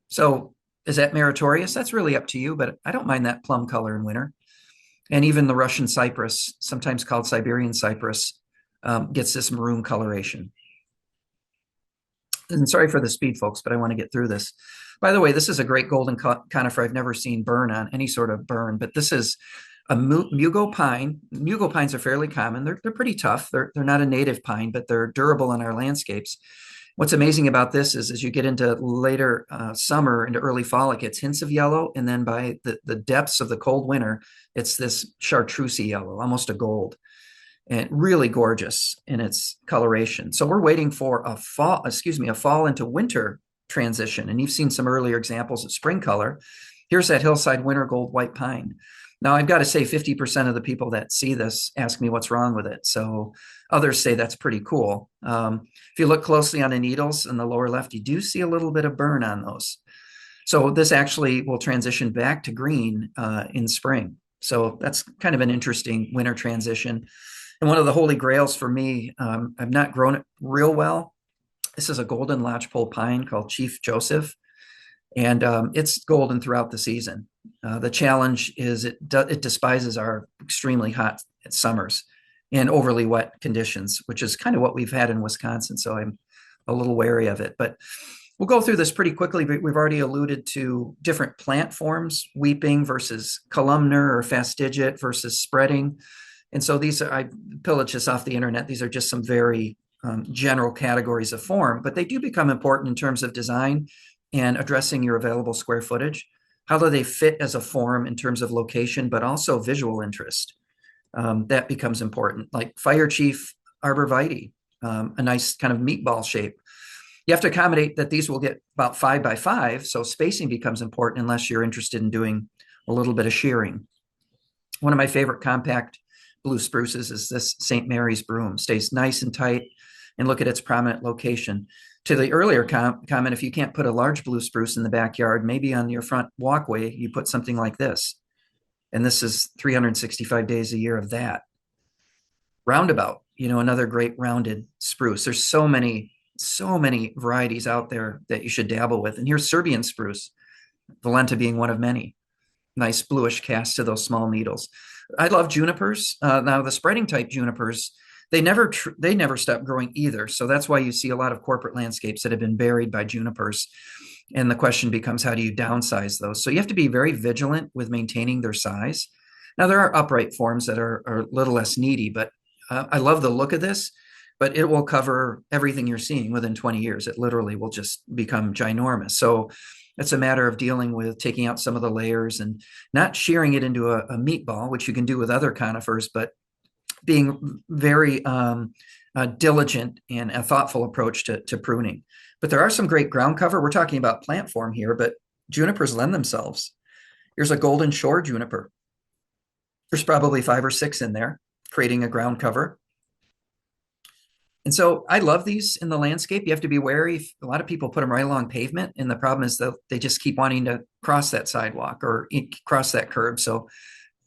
So is that meritorious? That's really up to you, but I don't mind that plum color in winter. And even the Russian cypress, sometimes called Siberian cypress, gets this maroon coloration. And sorry for the speed, folks, but I want to get through this. By the way, this is a great golden conifer I've never seen burn on any sort of burn, but this is a mugo pine. Mugo pines are fairly common. They're pretty tough. They're not a native pine, but they're durable in our landscapes. What's amazing about this is as you get into later summer into early fall, it gets hints of yellow. And then by the depths of the cold winter, it's this chartreusey yellow, almost a gold. And really gorgeous in its coloration. So we're waiting for a fall into winter transition. And you've seen some earlier examples of spring color. Here's that hillside winter gold white pine. Now, I've got to say 50% of the people that see this ask me what's wrong with it. So others say that's pretty cool. If you look closely on the needles in the lower left, you do see a little bit of burn on those. So this actually will transition back to green in spring. So that's kind of an interesting winter transition. And one of the holy grails for me, I've not grown it real well. This is a golden lodgepole pine called Chief Joseph, and it's golden throughout the season. The challenge is it despises our extremely hot summers and overly wet conditions, which is kind of what we've had in Wisconsin. So I'm a little wary of it, but we'll go through this pretty quickly. We've already alluded to different plant forms, weeping versus columnar or fastigiate versus spreading. And so these are, I pillaged this off the internet. These are just some very general categories of form, but they do become important in terms of design and addressing your available square footage. How do they fit as a form in terms of location, but also visual interest? That becomes important. Like Fire Chief Arborvitae, a nice kind of meatball shape. You have to accommodate that these will get about 5 by 5, so spacing becomes important unless you're interested in doing a little bit of shearing. One of my favorite compact blue spruces is this St. Mary's broom. Stays nice and tight, and look at its prominent location. To the earlier comment, if you can't put a large blue spruce in the backyard, maybe on your front walkway, you put something like this. And this is 365 days a year of that. Roundabout, another great rounded spruce. There's so many varieties out there that you should dabble with. And here's Serbian spruce, Valenta being one of many. Nice bluish cast to those small needles. I love junipers. Now the spreading type junipers, they never stop growing either. So that's why you see a lot of corporate landscapes that have been buried by junipers. And the question becomes, how do you downsize those? So you have to be very vigilant with maintaining their size. Now there are upright forms that are a little less needy, but I love the look of this, but it will cover everything you're seeing within 20 years. It literally will just become ginormous. So it's a matter of dealing with taking out some of the layers and not shearing it into a meatball, which you can do with other conifers, but being very diligent and a thoughtful approach to pruning. But there are some great ground cover. We're talking about plant form here, but junipers lend themselves. Here's a golden shore juniper. There's probably 5 or 6 in there, creating a ground cover. And so I love these in the landscape. You have to be wary. A lot of people put them right along pavement, and the problem is that they just keep wanting to cross that sidewalk or cross that curb. So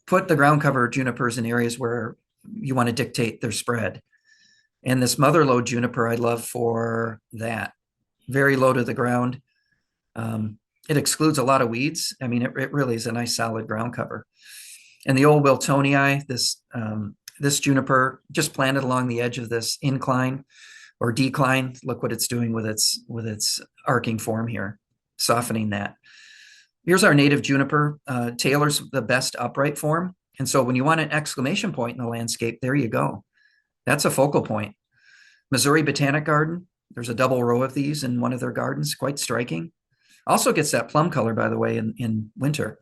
put the ground cover junipers in areas where you want to dictate their spread. And this mother lode juniper I love for that. Very low to the ground. It excludes a lot of weeds. I mean, it really is a nice solid ground cover. And the old Wiltonii, this juniper just planted along the edge of this incline or decline. Look what it's doing with its arcing form here, softening that. Here's our native juniper. Taylor's the best upright form. And so when you want an exclamation point in the landscape, there you go. That's a focal point. Missouri Botanic Garden, there's a double row of these in one of their gardens, quite striking. Also gets that plum color, by the way, in winter.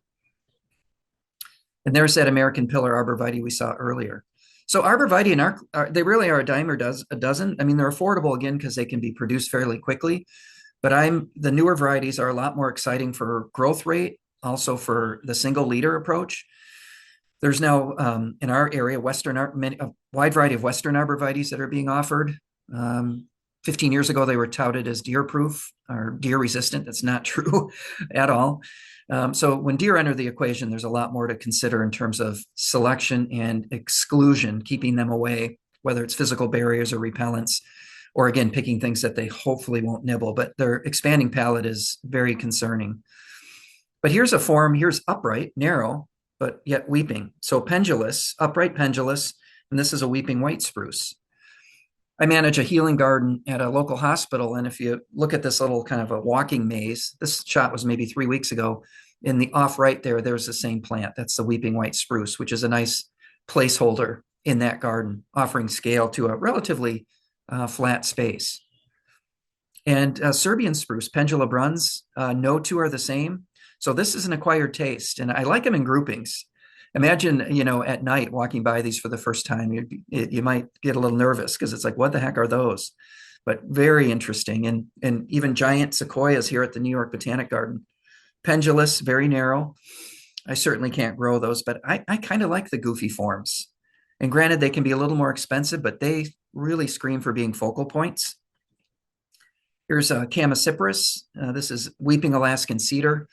And there's that American pillar arborvitae we saw earlier. So arborvitae they really are a dime or a dozen. I mean, they're affordable again because they can be produced fairly quickly. But the newer varieties are a lot more exciting for growth rate, also for the single leader approach. There's now in our area a wide variety of Western arborvitaes that are being offered. 15 years ago, they were touted as deer proof or deer resistant. That's not true at all. So when deer enter the equation, there's a lot more to consider in terms of selection and exclusion, keeping them away, whether it's physical barriers or repellents, or again, picking things that they hopefully won't nibble, but their expanding palette is very concerning. But here's a form, here's upright, narrow, but yet weeping. So pendulous, upright pendulous, and this is a weeping white spruce. I manage a healing garden at a local hospital. And if you look at this little kind of a walking maze, this shot was maybe 3 weeks ago. In the off right there's the same plant. That's the weeping white spruce, which is a nice placeholder in that garden, offering scale to a relatively flat space. And Serbian spruce, Pendula bruns, no two are the same. So this is an acquired taste. And I like them in groupings. Imagine, at night walking by these for the first time, you might get a little nervous because it's like, what the heck are those? But very interesting. And even giant sequoias here at the New York Botanic Garden. Pendulous, very narrow. I certainly can't grow those, but I kind of like the goofy forms. And granted, they can be a little more expensive, but they really scream for being focal points. Here's a Chamaecyparis. This is weeping Alaskan cedar.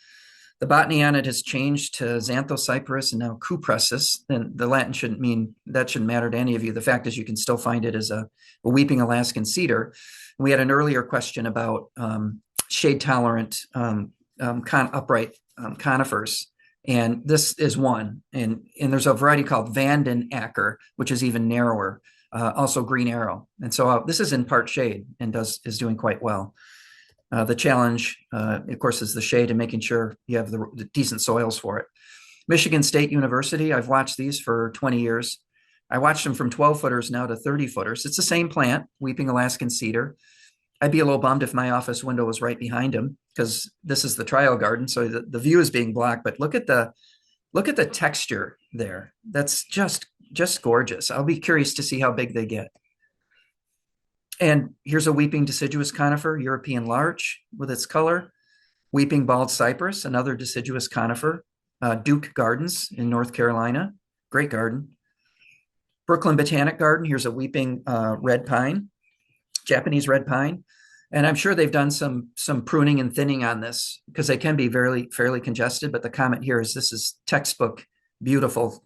The botany on it has changed to Xanthocyparis and now Cupressus. And the Latin shouldn't matter to any of you. The fact is, you can still find it as a weeping Alaskan cedar. We had an earlier question about shade tolerant upright conifers. And this is one. And there's a variety called Vanden Acker, which is even narrower, also green arrow. And so this is in part shade and is doing quite well. The challenge, of course, is the shade and making sure you have the decent soils for it. Michigan State University, I've watched these for 20 years. I watched them from 12 footers now to 30 footers. It's the same plant, weeping Alaskan cedar. I'd be a little bummed if my office window was right behind them because this is the trial garden, so the view is being blocked. But look at the texture there. That's just gorgeous. I'll be curious to see how big they get. And here's a weeping deciduous conifer, European larch with its color. Weeping bald cypress, another deciduous conifer. Duke Gardens in North Carolina, great garden. Brooklyn Botanic Garden, here's a weeping red pine, Japanese red pine. And I'm sure they've done some pruning and thinning on this because they can be fairly congested. But the comment here is this is textbook beautiful,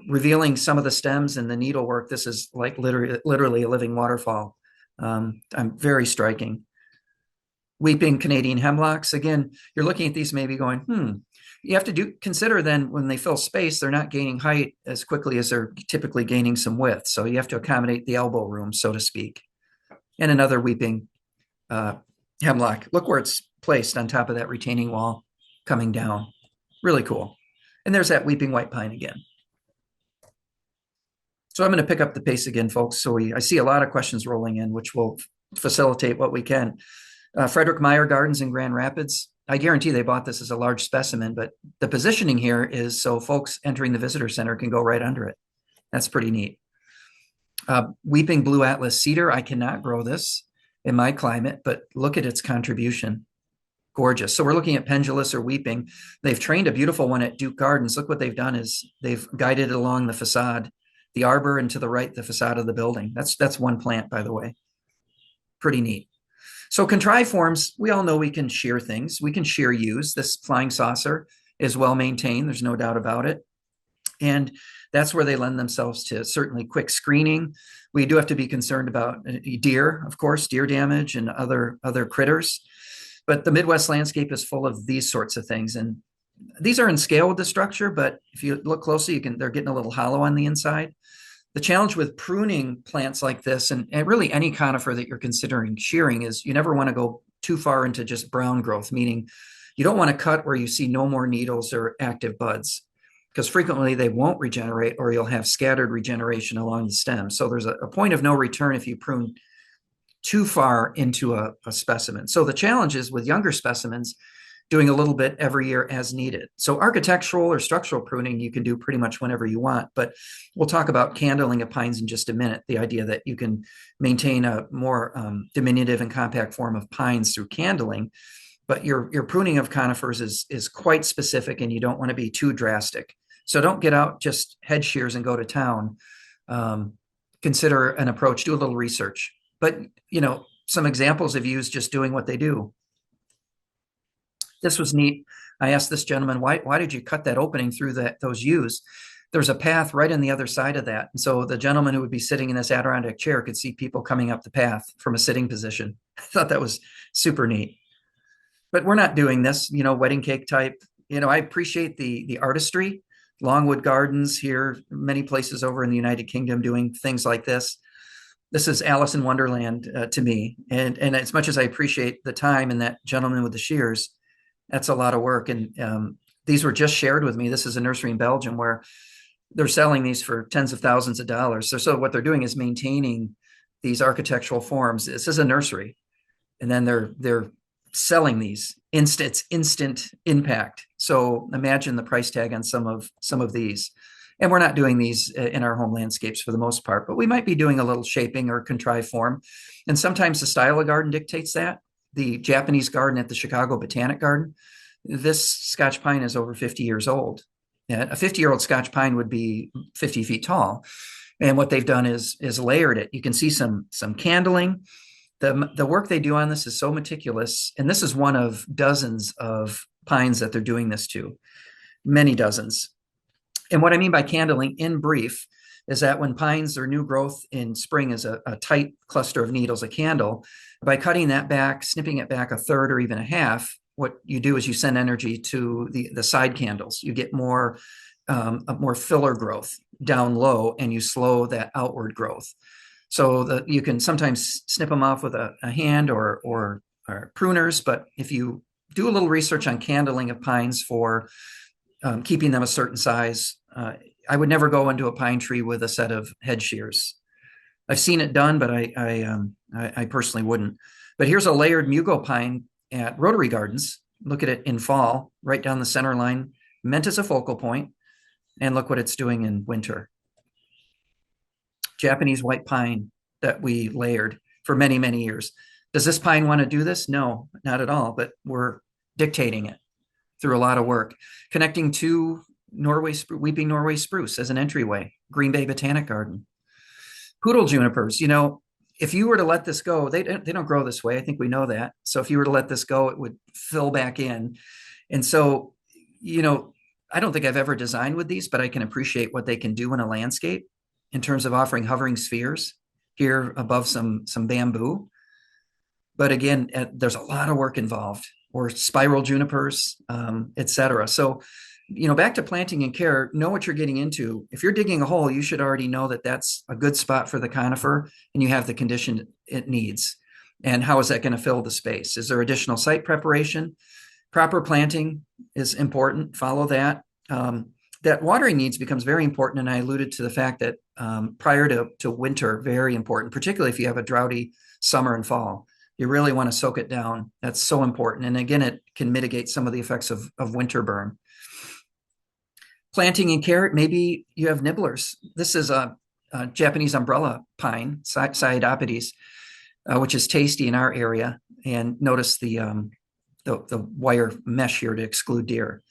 revealing some of the stems and the needlework. This is like literally a living waterfall. I'm very striking. Weeping Canadian hemlocks. Again, you're looking at these maybe going, You have to consider then when they fill space, they're not gaining height as quickly as they're typically gaining some width. So you have to accommodate the elbow room, so to speak. And another weeping hemlock. Look where it's placed on top of that retaining wall coming down. Really cool. And there's that weeping white pine again. So I'm going to pick up the pace again, folks. So I see a lot of questions rolling in, which will facilitate what we can. Frederick Meyer Gardens in Grand Rapids. I guarantee they bought this as a large specimen, but the positioning here is so folks entering the visitor center can go right under it. That's pretty neat. Weeping Blue Atlas Cedar. I cannot grow this in my climate, but look at its contribution. Gorgeous. So we're looking at pendulous or weeping. They've trained a beautiful one at Duke Gardens. Look what they've done is they've guided it along the facade, the arbor, and to the right, the facade of the building. That's one plant, by the way. Pretty neat. So contrived forms, we all know we can shear things. We can shear use. This flying saucer is well maintained. There's no doubt about it. And that's where they lend themselves to certainly quick screening. We do have to be concerned about deer, of course, deer damage and other critters. But the Midwest landscape is full of these sorts of things. And these are in scale with the structure, but if you look closely, they're getting a little hollow on the inside. The challenge with pruning plants like this, and really any conifer that you're considering shearing, is you never want to go too far into just brown growth, meaning you don't want to cut where you see no more needles or active buds, because frequently they won't regenerate or you'll have scattered regeneration along the stem. So there's a point of no return if you prune too far into a specimen. So the challenge is with younger specimens, doing a little bit every year as needed. So architectural or structural pruning, you can do pretty much whenever you want, but we'll talk about candling of pines in just a minute. The idea that you can maintain a more diminutive and compact form of pines through candling, but your pruning of conifers is quite specific and you don't want to be too drastic. So don't get out just head shears and go to town. Consider an approach, do a little research. But, some examples of use just doing what they do. This was neat. I asked this gentleman, why did you cut that opening through those yews? There's a path right on the other side of that. And so the gentleman who would be sitting in this Adirondack chair could see people coming up the path from a sitting position. I thought that was super neat. But we're not doing this, wedding cake type. I appreciate the artistry. Longwood Gardens here, many places over in the United Kingdom doing things like this. This is Alice in Wonderland to me. And as much as I appreciate the time and that gentleman with the shears, that's a lot of work. And these were just shared with me. This is a nursery in Belgium where they're selling these for tens of thousands of dollars. So what they're doing is maintaining these architectural forms. This is a nursery. And then they're selling these instant impact. So imagine the price tag on some of these. And we're not doing these in our home landscapes for the most part, but we might be doing a little shaping or contrived form. And sometimes the style of garden dictates that. The Japanese garden at the Chicago Botanic Garden, this Scotch pine is over 50 years old. Yeah, a 50-year-old Scotch pine would be 50 feet tall. And what they've done is layered it. You can see some candling. The work they do on this is so meticulous, and this is one of dozens of pines that they're doing this to, many dozens. And what I mean by candling, in brief, is that when pines or new growth in spring is a tight cluster of needles, a candle, by cutting that back, snipping it back a third or even a half, what you do is you send energy to the side candles. You get more filler growth down low, and you slow that outward growth. So that you can sometimes snip them off with a hand or pruners, but if you do a little research on candling of pines for keeping them a certain size, I would never go into a pine tree with a set of head shears. I've seen it done, but I personally wouldn't. But here's a layered mugo pine at Rotary Gardens. Look at it in fall, right down the center line, meant as a focal point, and look what it's doing in winter. Japanese white pine that we layered for many, many years. Does this pine want to do this? No, not at all, but we're dictating it through a lot of work. Connecting to weeping Norway spruce as an entryway, Green Bay Botanic Garden. Poodle junipers, if you were to let this go, they don't grow this way. I think we know that. So if you were to let this go, it would fill back in. And so, I don't think I've ever designed with these, but I can appreciate what they can do in a landscape in terms of offering hovering spheres here above some bamboo. But again, there's a lot of work involved, or spiral junipers, et cetera. So, back to planting and care, know what you're getting into. If you're digging a hole, you should already know that that's a good spot for the conifer and you have the condition it needs. And how is that going to fill the space? Is there additional site preparation? Proper planting is important. Follow that. That watering needs becomes very important. And I alluded to the fact that prior to winter, very important, particularly if you have a droughty summer and fall. You really want to soak it down. That's so important. And again, it can mitigate some of the effects of winter burn. Planting and care, maybe you have nibblers. This is a Japanese umbrella pine, Cyadopides, which is tasty in our area. And notice the wire mesh here to exclude deer.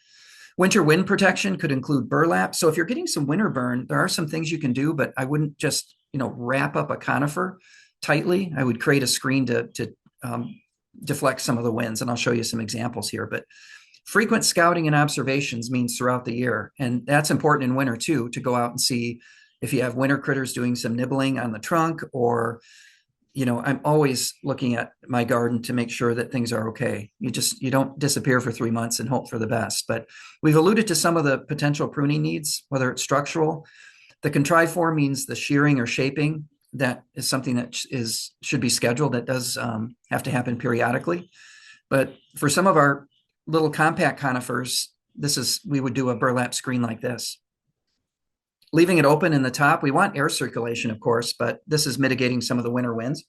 Winter wind protection could include burlap. So if you're getting some winter burn, there are some things you can do, but I wouldn't just wrap up a conifer tightly. I would create a screen to deflect some of the winds, and I'll show you some examples here. But frequent scouting and observations means throughout the year, and that's important in winter too, to go out and see if you have winter critters doing some nibbling on the trunk, or I'm always looking at my garden to make sure that things are okay. You don't disappear for 3 months and hope for the best. But we've alluded to some of the potential pruning needs, whether it's structural. The contrived form means the shearing or shaping. That is something that should be scheduled. That does have to happen periodically. But for some of our little compact conifers, we would do a burlap screen like this. Leaving it open in the top, we want air circulation, of course, but this is mitigating some of the winter winds.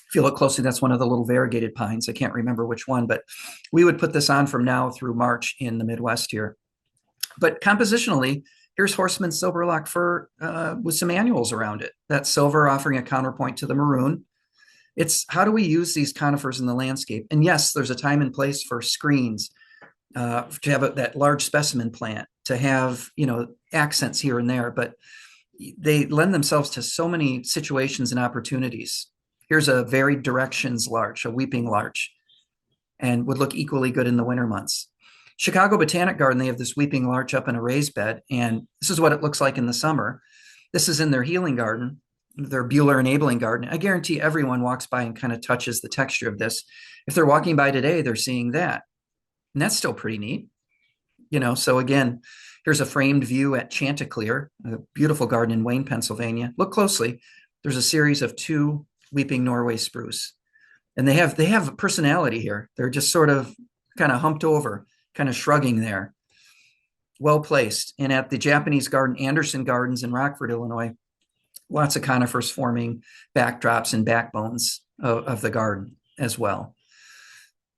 If you look closely, that's one of the little variegated pines. I can't remember which one, but we would put this on from now through March in the Midwest here. But compositionally, here's Horseman Silverlock fir with some annuals around it. That silver offering a counterpoint to the maroon. It's how do we use these conifers in the landscape? And yes, there's a time and place for screens, to have that large specimen plant, to have accents here and there, but they lend themselves to so many situations and opportunities. Here's a varied directions larch, a weeping larch, and would look equally good in the winter months. Chicago Botanic Garden, they have this weeping larch up in a raised bed, and this is what it looks like in the summer. This is in their healing garden, their Buehler enabling garden. I guarantee everyone walks by and kind of touches the texture of this. If they're walking by today, they're seeing that. And that's still pretty neat. So again, here's a framed view at Chanticleer, a beautiful garden in Wayne, Pennsylvania. Look closely. There's a series of 2 weeping Norway spruce. And they have a personality here. They're just sort of kind of humped over, kind of shrugging there. Well placed. And at the Japanese garden, Anderson Gardens in Rockford, Illinois, lots of conifers forming backdrops and backbones of the garden as well.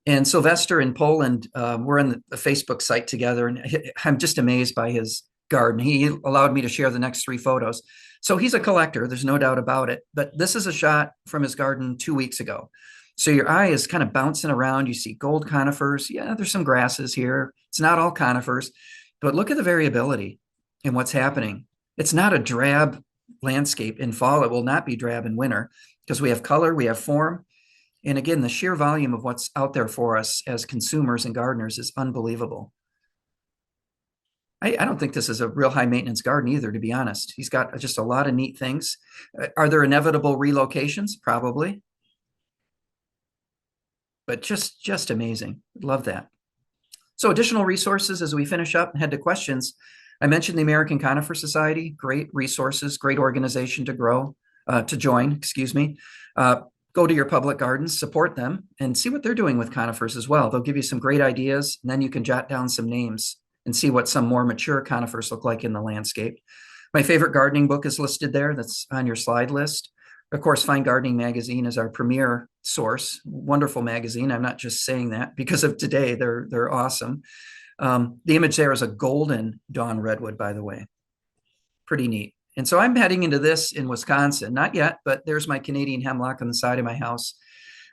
And Sylvester in Poland, we're on the Facebook site together, and I'm just amazed by his garden. He allowed me to share the next 3 photos. So he's a collector, there's no doubt about it. But this is a shot from his garden 2 weeks ago. So your eye is kind of bouncing around. You see gold conifers. Yeah, there's some grasses here. It's not all conifers, but look at the variability in what's happening. It's not a drab landscape in fall. It will not be drab in winter because we have color, we have form. And again, the sheer volume of what's out there for us as consumers and gardeners is unbelievable. I don't think this is a real high maintenance garden either, to be honest. He's got just a lot of neat things. Are there inevitable relocations? Probably, but just amazing. Love that. So additional resources as we finish up and head to questions. I mentioned the American Conifer Society, great resources, great organization to grow, to join, excuse me. Go to your public gardens, support them, and see what they're doing with conifers as well. They'll give you some great ideas, and then you can jot down some names and see what some more mature conifers look like in the landscape. My favorite gardening book is listed there. That's on your slide list. Of course, Fine Gardening Magazine is our premier source. Wonderful magazine. I'm not just saying that because of today. They're awesome. The image there is a golden dawn redwood, by the way. Pretty neat. And so I'm heading into this in Wisconsin. Not yet, but there's my Canadian hemlock on the side of my house.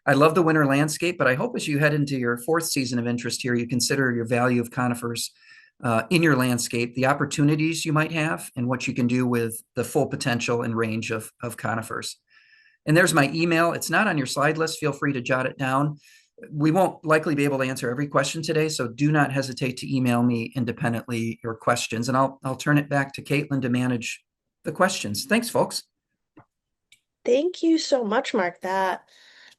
I love the winter landscape, but I hope as you head into your fourth season of interest here, you consider your value of conifers in your landscape, the opportunities you might have, and what you can do with the full potential and range of conifers. And there's my email. It's not on your slide list. Feel free to jot it down. We won't likely be able to answer every question today, so do not hesitate to email me independently your questions, and I'll turn it back to Caitlin to manage the questions. Thanks, folks. Thank you so much, Mark. That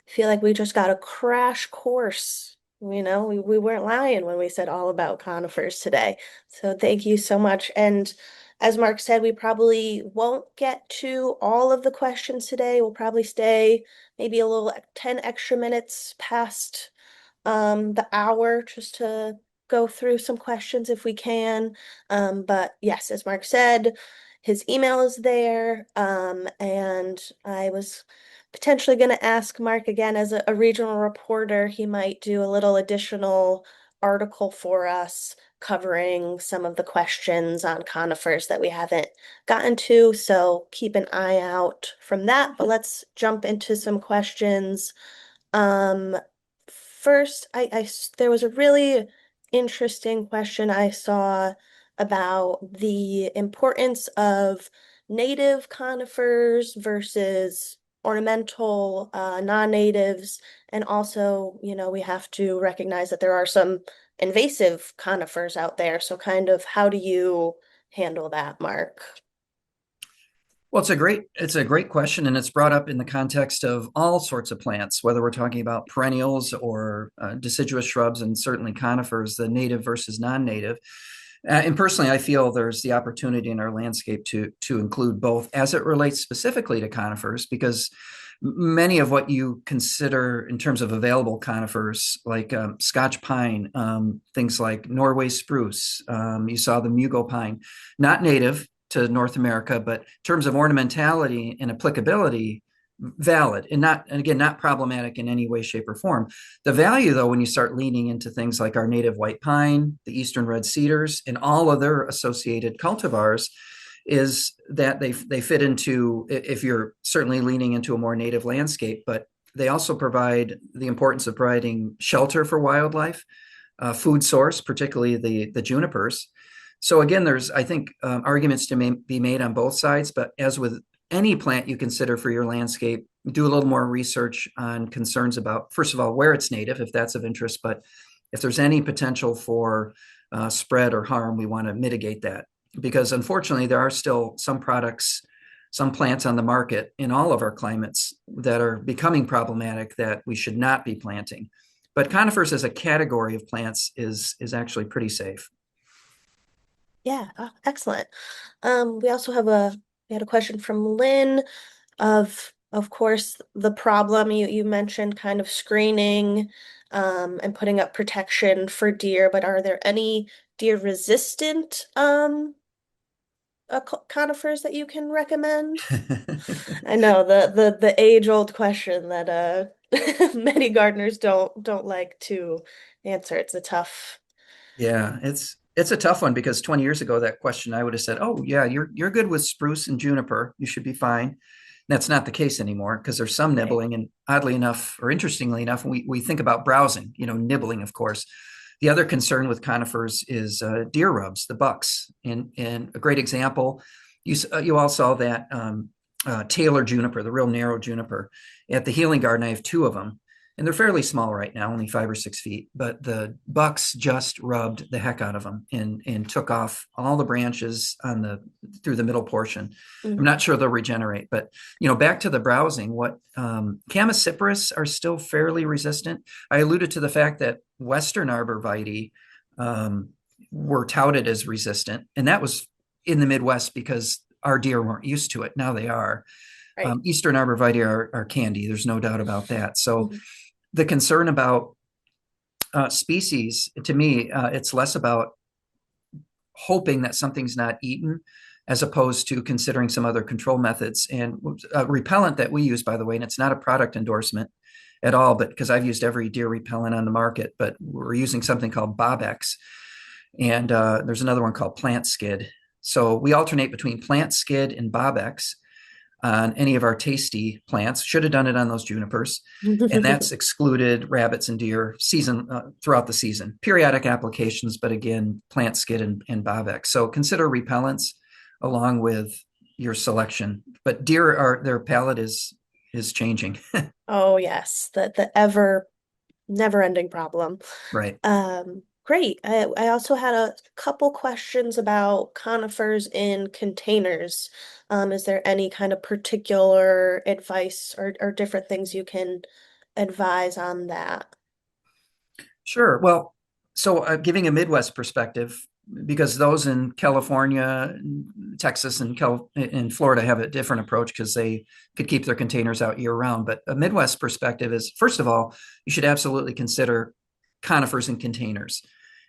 I feel like we just got a crash course. We weren't lying when we said all about conifers today. So thank you so much. And as Mark said, we probably won't get to all of the questions today. We'll probably stay maybe a little 10 extra minutes past the hour just to go through some questions if we can. But yes, as Mark said, his email is there. And I was potentially going to ask Mark again as a regional reporter, he might do a little additional article for us covering some of the questions on conifers that we haven't gotten to. So keep an eye out from that. But let's jump into some questions. Um, First, there was a really interesting question I saw about the importance of native conifers versus ornamental non-natives. And also, we have to recognize that there are some invasive conifers out there. So kind of how do you handle that, Mark? Well, it's a great question, and it's brought up in the context of all sorts of plants, whether we're talking about perennials or deciduous shrubs, and certainly conifers, the native versus non-native. And personally, I feel there's the opportunity in our landscape to include both as it relates specifically to conifers, because many of what you consider in terms of available conifers, like Scotch pine, things like Norway spruce, you saw the Mugo pine, not native to North America, but in terms of ornamentality and applicability, valid and again, not problematic in any way, shape, or form. The value, though, when you start leaning into things like our native white pine, the eastern red cedars, and all other associated cultivars, is that they fit into, if you're certainly leaning into a more native landscape, but they also provide the importance of providing shelter for wildlife, food source, particularly the junipers. So again, there's, I think, arguments to be made on both sides, but as with any plant you consider for your landscape, do a little more research on concerns about, first of all, where it's native, if that's of interest, but if there's any potential for spread or harm, we want to mitigate that. Because unfortunately, there are still some products, some plants on the market in all of our climates that are becoming problematic that we should not be planting. But conifers as a category of plants is actually pretty safe. Yeah, excellent. We also we had a question from Lynn of course, the problem you mentioned kind of screening and putting up protection for deer, but are there any deer resistant conifers that you can recommend? I know the age-old question that many gardeners don't like to answer. It's a tough. Yeah, it's a tough one because 20 years ago, that question I would have said, "Oh yeah, you're good with spruce and juniper. You should be fine." That's not the case anymore because there's some Right. nibbling. And oddly enough, or interestingly enough, we think about browsing, nibbling, of course. The other concern with conifers is deer rubs, the bucks. And a great example, you all saw that Taylor juniper, the real narrow juniper. At the healing garden, I have two of them, and they're fairly small right now, only 5 or 6 feet. But the bucks just rubbed the heck out of them and took off all the branches on the through the middle portion. I'm Mhm. not sure they'll regenerate, but back to the browsing. What Chamaecyparis are still fairly resistant. I alluded to the fact that Western arborvitae um, were touted as resistant, and that was in the Midwest because our deer weren't used to it. Now they are. Right. Eastern arborvitae are candy. There's no doubt about that. So Mhm. the concern about species, to me, it's less about hoping that something's not eaten as opposed to considering some other control methods. And a repellent that we use, by the way, and it's not a product endorsement at all, but because I've used every deer repellent on the market, but we're using something called Bobex. And there's another one called Plant Skid. So we alternate between Plant Skid and Bobex on any of our tasty plants. Should have done it on those junipers. And that's excluded rabbits and deer season throughout the season. Periodic applications, but again, plant skid and Bovex. So consider repellents along with your selection. But deer are their palate is changing. Oh yes, the ever never-ending problem. Right. Great. I also had a couple questions about conifers in containers. Is there any kind of particular advice or different things you can advise on that? Sure. Well, so giving a Midwest perspective, because those in California, Texas, and Florida have a different approach because they could keep their containers out year round. But a Midwest perspective is, first of all, you should absolutely consider conifers in containers.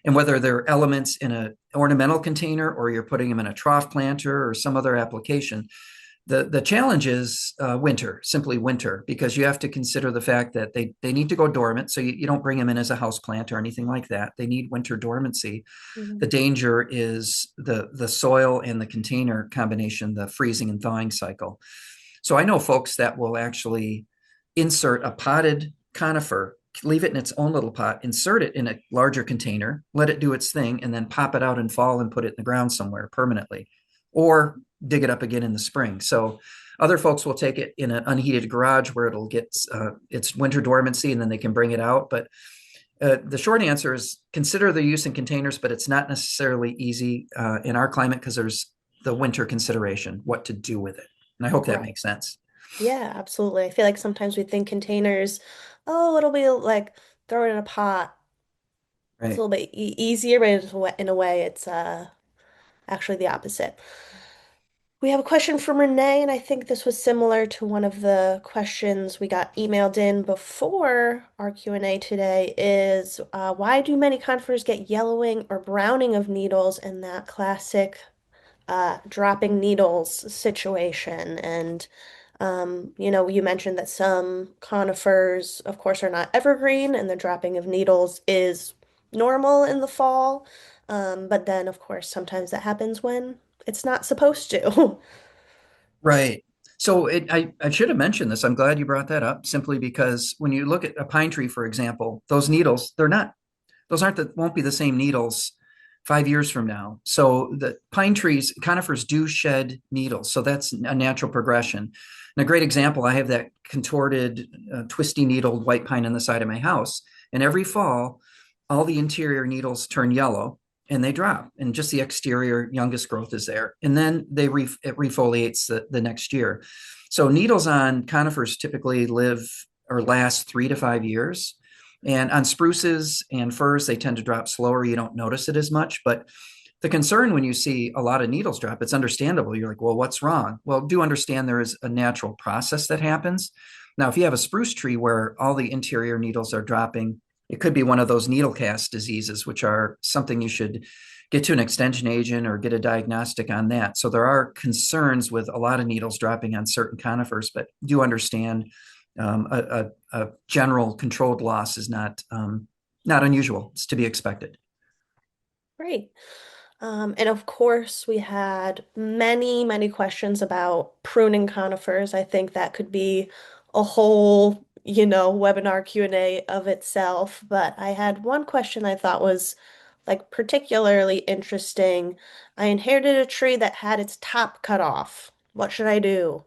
And whether they're elements in an ornamental container or you're putting them in a trough planter or some other application, the challenge is winter, simply winter, because you have to consider the fact that they need to go dormant. So you don't bring them in as a house plant or anything like that. They need winter dormancy. Mhm. The danger is the soil and the container combination, the freezing and thawing cycle. So I know folks that will actually insert a potted conifer, leave it in its own little pot, insert it in a larger container, let it do its thing, and then pop it out in fall and put it in the ground somewhere permanently, or dig it up again in the spring. So other folks will take it in an unheated garage where it'll get its winter dormancy and then they can bring it out. But the short answer is consider the use in containers, but it's not necessarily easy in our climate because there's the winter consideration, what to do with it. And I hope that Right. makes sense. Yeah, absolutely. I feel like sometimes we think containers, oh, it'll be like throw it in a pot. It's a Right. little bit e easier, but in a way, it's actually the opposite. We have a question from Renee, and I think this was similar to one of the questions we got emailed in before our Q&A today is why do many conifers get yellowing or browning of needles in that classic dropping needles situation? And you mentioned that some conifers, of course, are not evergreen, and the dropping of needles is normal in the fall. But then, of course, sometimes that happens when it's not supposed to. Right. So I should have mentioned this. I'm glad you brought that up simply because when you look at a pine tree, for example, those needles, those won't be the same needles 5 years from now. So the pine trees, conifers do shed needles. So that's a natural progression. And a great example, I have that contorted, twisty needled white pine on the side of my house. And every fall, all the interior needles turn yellow and they drop, and just the exterior youngest growth is there. And then it refoliates the next year. So needles on conifers typically live or last 3 to 5 years. And on spruces and firs, they tend to drop slower. You don't notice it as much. But the concern when you see a lot of needles drop, it's understandable. You're like, well, what's wrong? Well, do understand there is a natural process that happens. Now, if you have a spruce tree where all the interior needles are dropping, it could be one of those needle cast diseases, which are something you should get to an extension agent or get a diagnostic on that. So there are concerns with a lot of needles dropping on certain conifers, but do understand a general controlled loss is not unusual. It's to be expected. Great. And of course, we had many, many questions about pruning conifers. I think that could be a whole, webinar Q&A of itself. But I had one question I thought was like particularly interesting. I inherited a tree that had its top cut off. What should I do?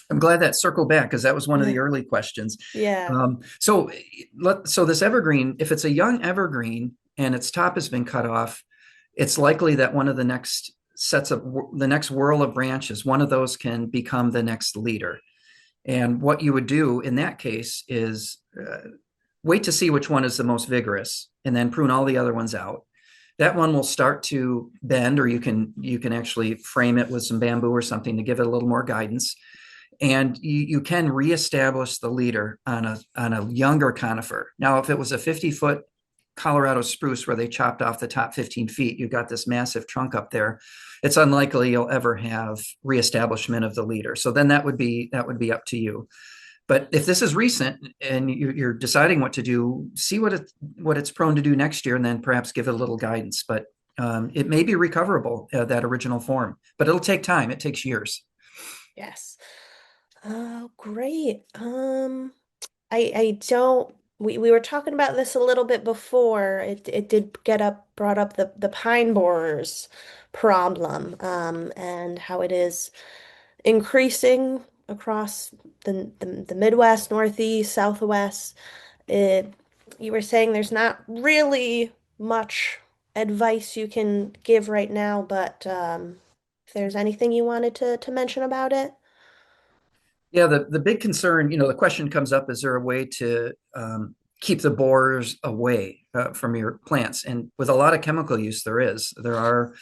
I'm glad that circled back because that was one of the early questions. Yeah, So this evergreen, if it's a young evergreen and its top has been cut off, it's likely that one of the next sets of the next whirl of branches, one of those can become the next leader. And what you would do in that case is wait to see which one is the most vigorous, and then prune all the other ones out. That one will start to bend, or you can actually frame it with some bamboo or something to give it a little more guidance, and you can reestablish the leader on a younger conifer. Now, if it was a 50-foot Colorado spruce where they chopped off the top 15 feet, you've got this massive trunk up there. It's unlikely you'll ever have reestablishment of the leader. So then that would be up to you. But if this is recent and you're deciding what to do, see what it's prone to do next year, and then perhaps give it a little guidance. But it may be recoverable, that original form, but it'll take time. It takes years. yes. Oh, great. I don't we were talking about this a little bit before. It did get up brought up the pine borers problem, and how it is increasing across the Midwest, Northeast, Southwest. It You were saying there's not really much advice you can give right now, but if there's anything you wanted to mention about it. Yeah, the big concern, the question comes up: is there a way to keep the borers away from your plants? And with a lot of chemical use, there is. There are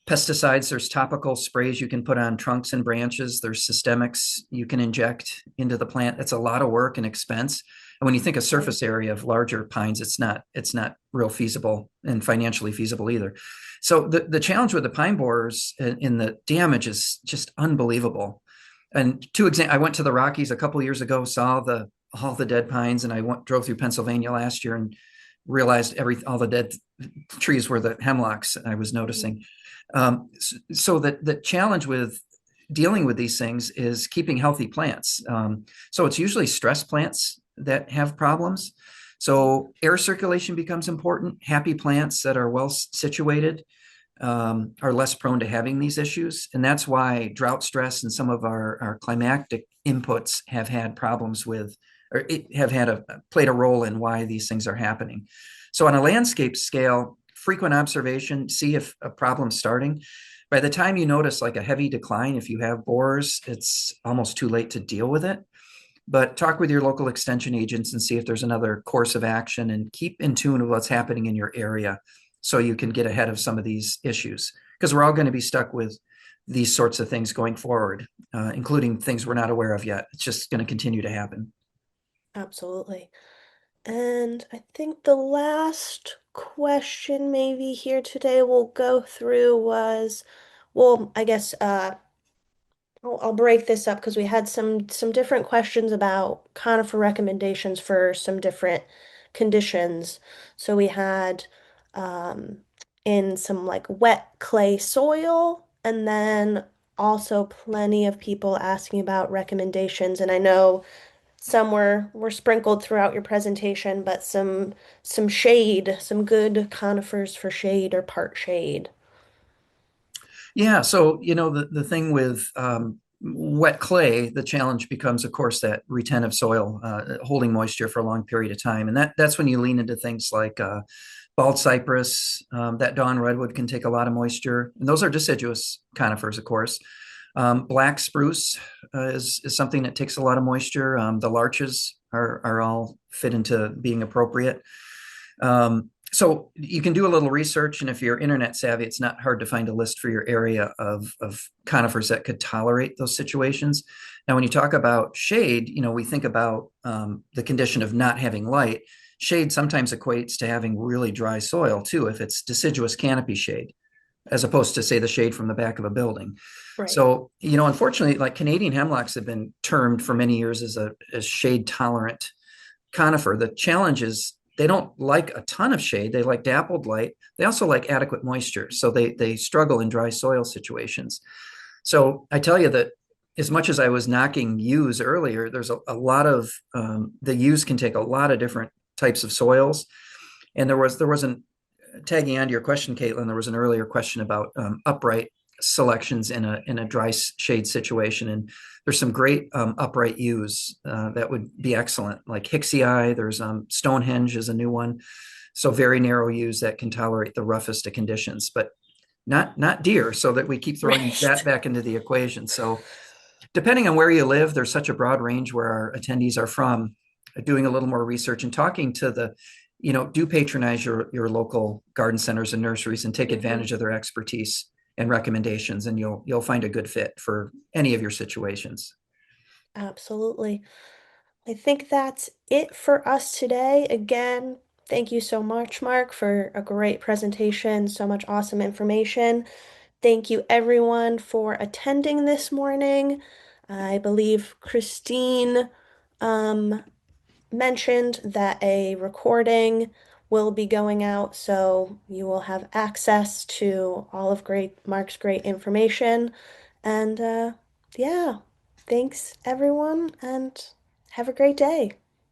pesticides, there's topical sprays you can put on trunks and branches, there's systemics you can inject into the plant. It's a lot of work and expense. And when you think of Right. surface area of larger pines, it's not real feasible and financially feasible either. So the challenge with the pine borers in the damage is just unbelievable. And I went to the Rockies a couple of years ago, saw all the dead pines, and drove through Pennsylvania last year and realized all the dead trees were the hemlocks I was Mhm. noticing. So that the challenge with dealing with these things is keeping healthy plants. So it's usually stress plants that have problems. So air circulation becomes important. Happy plants that are well situated are less prone to having these issues. And that's why drought stress and some of our climatic inputs have had problems with, or have played a role in why these things are happening. So on a landscape scale, frequent observation, see if a problem's starting. By the time you notice like a heavy decline, if you have borers, it's almost too late to deal with it. But talk with your local extension agents and see if there's another course of action, and keep in tune with what's happening in your area so you can get ahead of some of these issues, because we're all going to be stuck with these sorts of things going forward, including things we're not aware of yet. It's just going to continue to happen. Absolutely. And I think the last question maybe here today we'll go through was, well, I guess I'll break this up because we had some different questions about conifer recommendations for some different conditions. So we had um, in some like wet clay soil, and then also plenty of people asking about recommendations. And I know some were sprinkled throughout your presentation, but some shade, some good conifers for shade or part shade. Yeah. So, the thing with wet clay, the challenge becomes, of course, that retentive soil, holding moisture for a long period of time. And that's when you lean into things like bald cypress, that dawn redwood can take a lot of moisture. And those are deciduous conifers, of course. Black spruce is something that takes a lot of moisture. The larches are all fit into being appropriate. So you can do a little research, and if you're internet savvy, it's not hard to find a list for your area of conifers that could tolerate those situations. Now, when you talk about shade, we think about the condition of not having light. Shade sometimes equates to having really dry soil too, if it's deciduous canopy shade, as opposed to, say, the shade from the back of a building. Right. So, unfortunately, like Canadian hemlocks have been termed for many years as shade tolerant conifer. The challenge is they don't like a ton of shade. They like dappled light. They also like adequate moisture. So they struggle in dry soil situations. So I tell you that as much as I was knocking yews earlier, there's a lot of the yews can take a lot of different types of soils. And there wasn't tagging on to your question, Caitlin. There was an earlier question about upright selections in a dry shade situation, and there's some great upright yews that would be excellent, like Hicksii. There's Stonehenge is a new one, so very narrow yews that can tolerate the roughest of conditions, but not deer. So that we keep throwing that Right. back into the equation. So depending on where you live, there's such a broad range where our attendees are from. Doing a little more research and talking to do patronize your local garden centers and nurseries and take Mhm. advantage of their expertise and recommendations, and you'll find a good fit for any of your situations. Absolutely. I think that's it for us today. Again, thank you so much, Mark, for a great presentation, so much awesome information. Thank you, everyone, for attending this morning. I believe Christine um, mentioned that a recording will be going out, so you will have access to all of great Mark's great information. And yeah, thanks everyone, and have a great day.